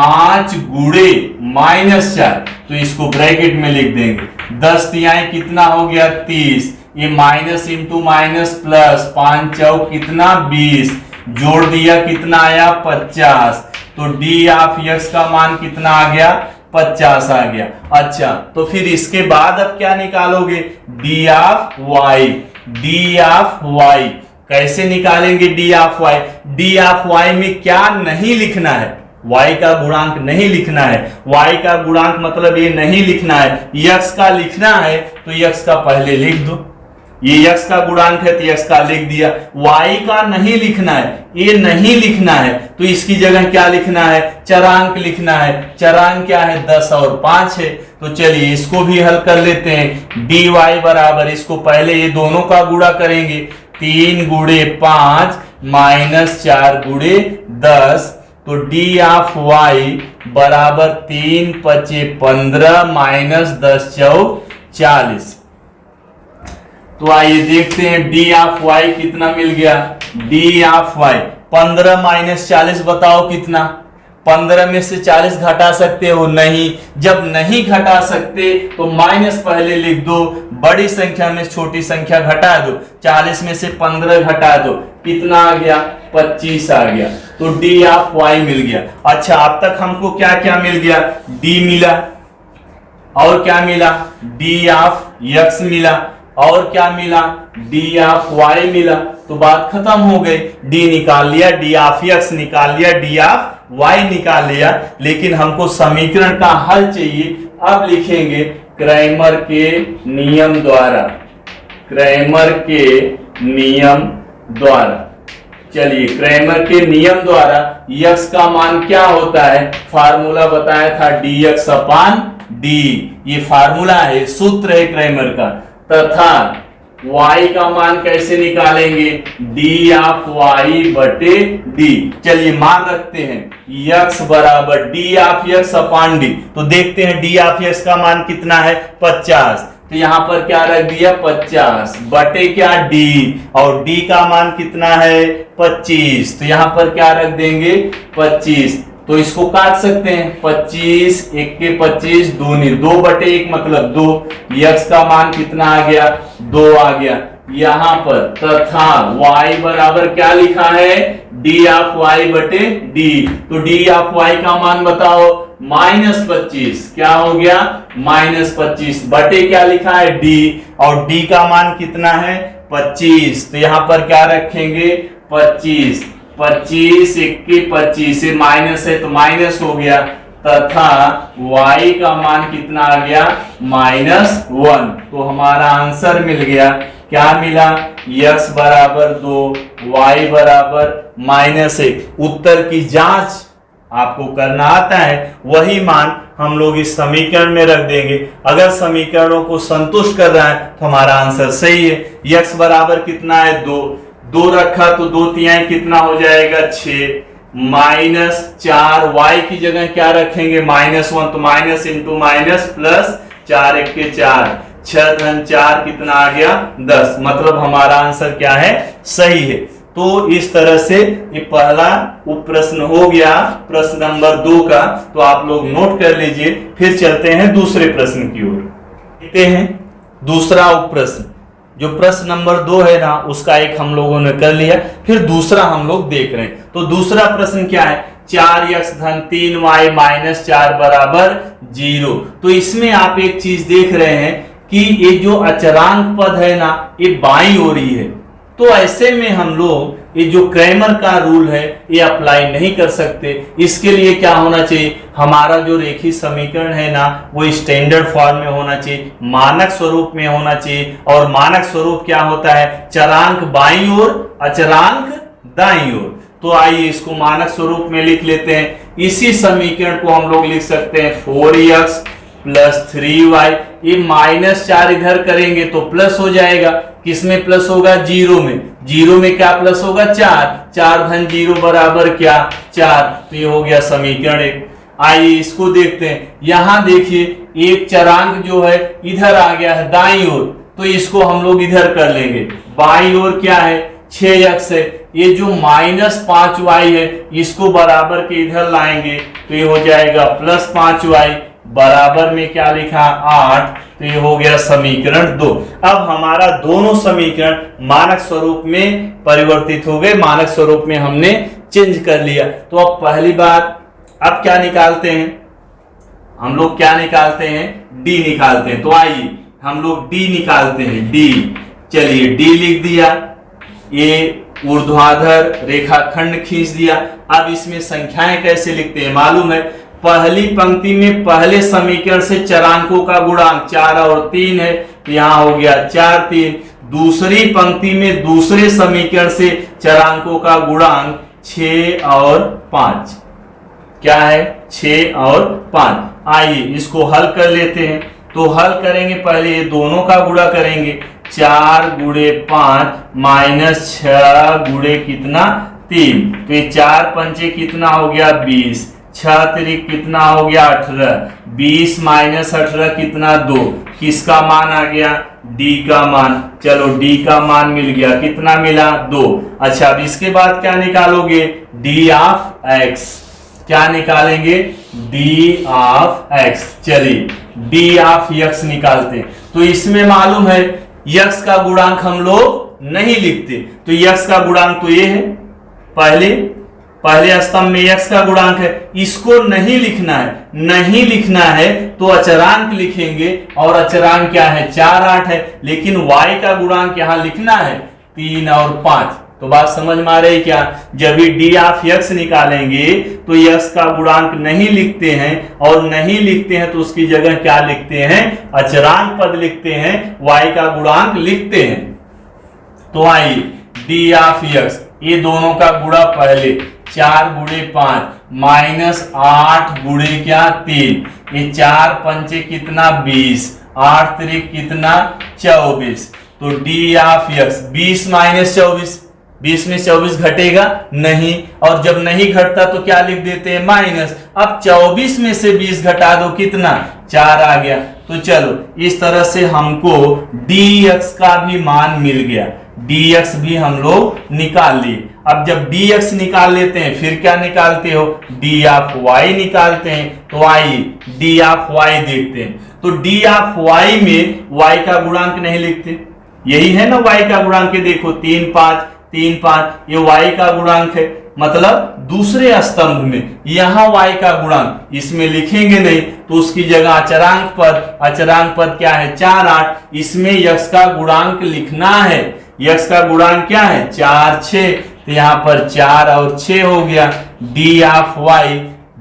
-4। तो इसको ब्रैकेट में लिख देंगे। 10 तिहाई कितना हो गया? 30। ये माइनस इंटू माइनस प्लस, 5 चौक कितना? 20। जोड़ दिया कितना आया? 50। तो d ऑफ x का मान कितना आ गया? 50 आ गया। अच्छा, तो फिर इसके बाद अब क्या निकालोगे? D of Y. D of Y कैसे निकालेंगे? D of Y, D of Y में क्या नहीं लिखना है? y का गुणांक नहीं लिखना है। y का गुणांक मतलब ये नहीं लिखना है, x का लिखना है तो x का पहले लिख दो। ये x का गुणांक है तो x का लिख दिया। y का नहीं लिखना है, ये नहीं लिखना है तो इसकी जगह क्या लिखना है? चरांक लिखना है। चरांक क्या है? 10 और 5 है। तो चलिए इसको भी हल कर लेते हैं। dy बराबर, इसको पहले ये दोनों का गुणा करेंगे, 3 गुणे 5 माइनस 4 गुणे 10, तो डी ऑफ वाई बराबर 3 पचे 15 माइनस 10 चौक 40। तो आइए देखते हैं डी ऑफ वाई कितना मिल गया। डी ऑफ वाई 15 माइनस 40 बताओ कितना? 15 में से 40 घटा सकते हो? नहीं। जब नहीं घटा सकते तो माइनस पहले लिख दो, बड़ी संख्या में छोटी संख्या घटा दो। 40 में से 15 घटा दो, कितना आ गया? 25 आ गया। तो डी ऑफ वाई मिल गया। अच्छा, अब तक हमको क्या क्या मिल गया? डी मिला, और क्या मिला? डी ऑफ एक्स मिला, और क्या मिला? डी ऑफ वाई मिला। तो बात खत्म हो गई। डी निकाल लिया, डी ऑफ एक्स निकाल लिया, डी ऑफ वाई निकाल लिया, लेकिन हमको समीकरण का हल चाहिए। अब लिखेंगे क्रैमर के नियम द्वारा। क्रैमर के नियम द्वारा, चलिए क्रैमर के नियम द्वारा x का मान क्या होता है? फार्मूला बताया था dx अपान डी, ये फार्मूला है, सूत्र है क्रैमर का। तथा y का मान कैसे निकालेंगे? डी ऑफ वाई बटे डी। चलिए मान रखते हैं x बराबर D of x upon D. तो देखते हैं डी ऑफ x का मान कितना है? 50। तो यहां पर क्या रख दिया? 50 बटे क्या? डी, और डी का मान कितना है? 25। तो यहां पर क्या रख देंगे? 25। तो इसको काट सकते हैं, 25 1 के 25 दूनी 2 बटे 1 मतलब 2। x का मान कितना आ गया? 2 आ गया। यहां पर तथा y बराबर क्या लिखा है? डी ऑफ y बटे डी। तो डी ऑफ y का मान बताओ? -25। क्या हो गया? -25 बटे क्या लिखा है? डी, और डी का मान कितना है? 25। तो यहां पर क्या रखेंगे? 25। 25 1 के 25 से माइनस है तो माइनस हो गया, तथा y का मान कितना आ गया? -1। तो हमारा आंसर मिल गया। क्या मिला? x बराबर 2, y बराबर -1। उत्तर की जांच आपको करना आता है, वही मान हम लोग इस समीकरण में रख देंगे। अगर समीकरणों को संतुष्ट कर रहा है तो हमारा आंसर सही है। x बराबर कितना है? 2। 2 रखा तो 2 तिहाई कितना हो जाएगा? 6 -4। y की जगह क्या रखेंगे? -1। तो माइनस इंटू माइनस प्लस, 4 1 के 4, 6 धन 4 कितना आ गया? 10। मतलब हमारा आंसर क्या है? सही है। तो इस तरह से ये पहला उप प्रश्न हो गया, प्रश्न नंबर 2 का। तो आप लोग नोट कर लीजिए। फिर चलते हैं दूसरे प्रश्न की ओर। देखते हैं दूसरा उप प्रश्न। जो प्रश्न नंबर 2 है ना, उसका एक हम लोगों ने कर लिया, फिर दूसरा हम लोग देख रहे हैं। तो दूसरा प्रश्न क्या है? 4x धन 3y माइनस 4 बराबर 0। तो इसमें आप एक चीज देख रहे हैं कि ये जो अचरांक पद है ना, ये बाईं ओर ही है। तो ऐसे में हम लोग ये जो क्रैमर का रूल है ये अप्लाई नहीं कर सकते। इसके लिए क्या होना चाहिए? हमारा जो रेखीय समीकरण है ना, वो स्टैंडर्ड फॉर्म में होना चाहिए, मानक स्वरूप में होना चाहिए। और मानक स्वरूप क्या होता है? चरांक बाईं ओर, अचरांक दाईं ओर। तो आइए इसको मानक स्वरूप में लिख लेते हैं। इसी समीकरण को हम लोग लिख सकते हैं 4x प्लस 3y। ये -4 इधर करेंगे तो प्लस हो जाएगा। किसमें प्लस होगा? 0 में। 0 में क्या प्लस होगा? 4। 4 धन 0 बराबर क्या? 4। तो ये हो गया समीकरण 1। आइए इसको देखते हैं। यहां देखिए एक चरांक जो है इधर आ गया है दाईं ओर, तो इसको हम लोग इधर कर लेंगे। बाईं ओर क्या है? 6x है। ये जो -5y है इसको बराबर के इधर लाएंगे तो ये हो जाएगा +5y। बराबर में क्या लिखा? 8। तो ये हो गया समीकरण 2। अब हमारा दोनों समीकरण मानक स्वरूप में परिवर्तित हो गए, मानक स्वरूप में हमने चेंज कर लिया। तो अब पहली बात, अब क्या निकालते हैं? हम लोग क्या निकालते हैं, डी निकालते हैं। तो आइए हम लोग डी निकालते हैं, डी। चलिए डी लिख दिया, ये ऊर्ध्वाधर रेखाखंड खींच दिया। अब इसमें संख्याएं कैसे लिखते हैं मालूम है, पहली पंक्ति में पहले समीकरण से चरांकों का गुणांक 4 और 3 है, तो यहां हो गया 4 3। दूसरी पंक्ति में दूसरे समीकरण से चरांकों का गुणांक 6 और 5, क्या है 6 और 5। आइए इसको हल कर लेते हैं। तो हल करेंगे, पहले ये दोनों का गुणा करेंगे, 4 गुणे 5 माइनस 6 गुणे कितना 3, तो ये 4 पंचे कितना हो गया 20, 6 तिरिक कितना हो गया 18, 20 माइनस 18 कितना 2, किसका मान आ गया, डी का मान। चलो डी का मान मिल गया, कितना मिला 2। अच्छा अब इसके बाद क्या निकालोगे, डी ऑफ एक्स, क्या निकालेंगे, डी ऑफ एक्स। चलिए डी ऑफ एक्स निकालते हैं। तो इसमें मालूम है यक्स का गुणांक हम लोग नहीं लिखते, तो यक्स का गुणांक तो ये है, पहले स्तंभ में यक्स का गुणांक है, इसको नहीं लिखना है। नहीं लिखना है तो अचरांक लिखेंगे, और अचरांक क्या है 4 8 है, लेकिन y का गुणांक यहां लिखना है 3 और 5। तो बात समझ में आ रही क्या, जब भी डी ऑफ यक्स निकालेंगे तो यक्स का गुणांक नहीं लिखते हैं, और नहीं लिखते हैं तो उसकी जगह क्या लिखते हैं, अचरांक पद लिखते हैं, y का गुणांक लिखते हैं। तो आइए डी ऑफ यक्स, ये दोनों का गुणा पहले 4 गुणे 5 माइनस 8 गुणे क्या 3, ये 4 पंचे कितना 20, 8 तिरिक कितना 24। तो डी ऑफ यक्स 20 माइनस 24, 20 में 24 घटेगा नहीं, और जब नहीं घटता तो क्या लिख देते हैं माइनस। अब 24 में से 20 घटा दो, कितना 4 आ गया। तो चलो इस तरह से हमको dx का भी मान मिल गया, dx भी हम लोग निकाल लिए। अब जब dx निकाल लेते हैं फिर क्या निकालते हो, d ऑफ y निकालते हैं। तो आइए d ऑफ y देखते हैं। तो d ऑफ y में y का गुणांक नहीं लिखते, यही है ना y का गुणांक, देखो 3 5 3 5, ये y का गुणांक है, मतलब दूसरे स्तंभ में यहां y का गुणांक इसमें लिखेंगे नहीं, तो उसकी जगह अचरांक पद क्या है 4 8, इसमें यक्स का गुणांक लिखना है। यक्स का गुणांक क्या है 4 6, तो यहां पर 4 और 6 हो गया। डी ऑफ y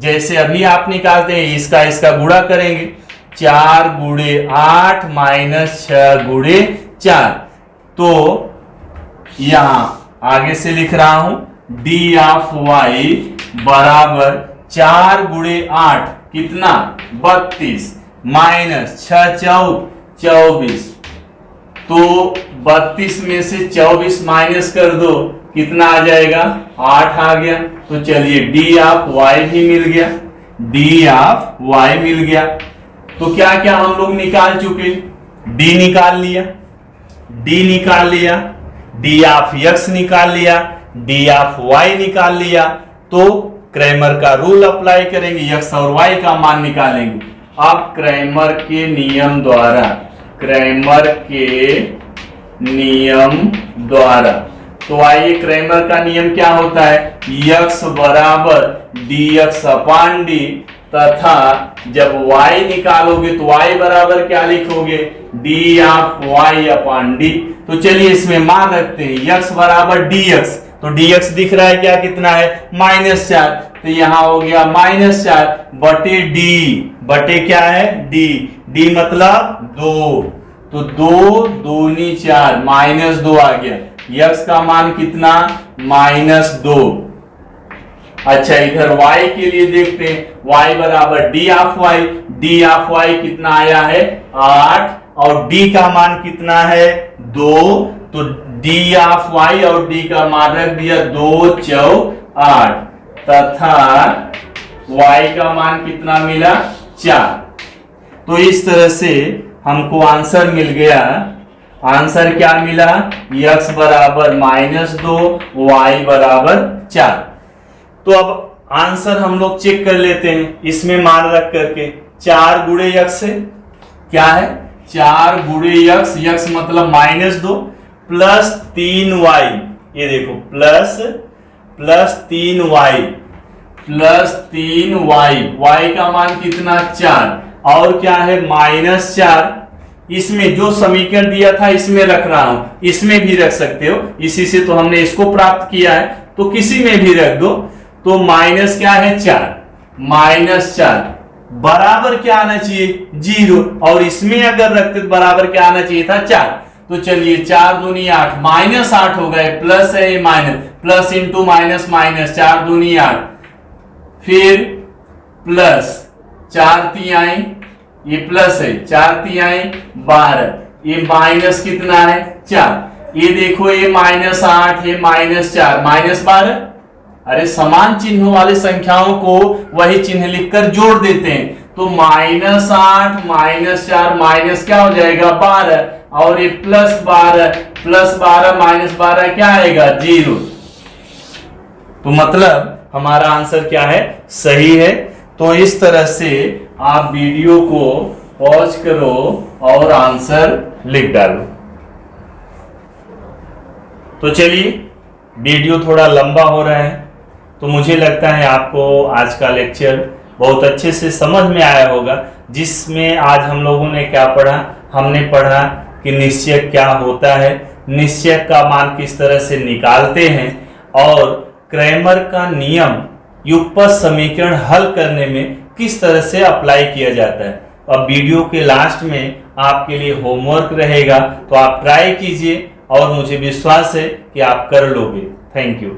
जैसे अभी आप निकालते हैं, इसका गुणा करेंगे, 4 गुणे 8 माइनस 6 गुणे 4। तो यहां आगे से लिख रहा हूं, डी ऑफ y बराबर 4 गुणे 8 कितना 32 माइनस 6 24। तो 32 में से 24 माइनस कर दो, कितना आ जाएगा 8 आ गया। तो चलिए डी ऑफ y भी मिल गया, डी ऑफ y मिल गया। तो क्या क्या हम लोग निकाल चुके, d निकाल लिया, d निकाल लिया, डी ऑफ x निकाल लिया, डी ऑफ y निकाल लिया। तो क्रैमर का रूल अप्लाई करेंगे, x और y का मान निकालेंगे। अब क्रैमर के नियम द्वारा, तो आइए क्रैमर का नियम क्या होता है, x बराबर dx अपान डी, तथा जब y निकालोगे तो y बराबर क्या लिखोगे, D of y upon D. तो चलिए इसमें मान रखते हैं, x बराबर dx, तो dx दिख रहा है क्या, कितना है -4, तो यहां हो गया -4 बटे डी, बटे क्या है d, d मतलब 2, तो 2 दूनी 4 -2 आ गया। x का मान कितना -2। अच्छा इधर y के लिए देखते हैं, y बराबर D of y, D of y कितना आया है 8, और d का मान कितना है 2, तो d ऑफ y और d का मान रख दिया 2 4 8, तथा y का मान कितना मिला 4। तो इस तरह से हमको आंसर मिल गया। आंसर क्या मिला, x बराबर -2, y बराबर 4। तो अब आंसर हम लोग चेक कर लेते हैं, इसमें मान रख करके 4 गुणे x है, क्या है 4 गुणे x मतलब -2 प्लस 3y, ये देखो plus 3y plus 3y, y का मान कितना 4, और क्या है -4। इसमें जो समीकरण दिया था इसमें रख रहा हूं, इसमें भी रख सकते हो, इसी से तो हमने इसको प्राप्त किया है, तो किसी में भी रख दो। तो माइनस क्या है 4, -4 बराबर क्या आना चाहिए 0, और इसमें अगर रखते तो बराबर क्या आना चाहिए था 4। तो चलिए 4 दूनी 8, -8 हो गए, प्लस है ये minus, plus into minus minus, 4 दूनी 8, फिर प्लस 4 तिहाई, ये प्लस है 4 तिहाई 12, ये माइनस कितना है 4, ये देखो ये -8 है -4 -12। अरे समान चिन्हों वाले संख्याओं को वही चिन्ह लिखकर जोड़ देते हैं, तो -8 -4 माइनस क्या हो जाएगा 12, और ये +12 -12 क्या आएगा 0। तो मतलब हमारा आंसर क्या है सही है। तो इस तरह से आप वीडियो को पॉज करो और आंसर लिख डालो। तो चलिए, वीडियो थोड़ा लंबा हो रहा है, तो मुझे लगता है आपको आज का लेक्चर बहुत अच्छे से समझ में आया होगा, जिसमें आज हम लोगों ने क्या पढ़ा। हमने पढ़ा कि निश्चयक क्या होता है, निश्चयक का मान किस तरह से निकालते हैं, और क्रैमर का नियम युगपत समीकरण हल करने में किस तरह से अप्लाई किया जाता है। अब वीडियो के लास्ट में आपके लिए होमवर्क रहेगा, तो आप ट्राई कीजिए और मुझे विश्वास है कि आप कर लोगे। Thank you.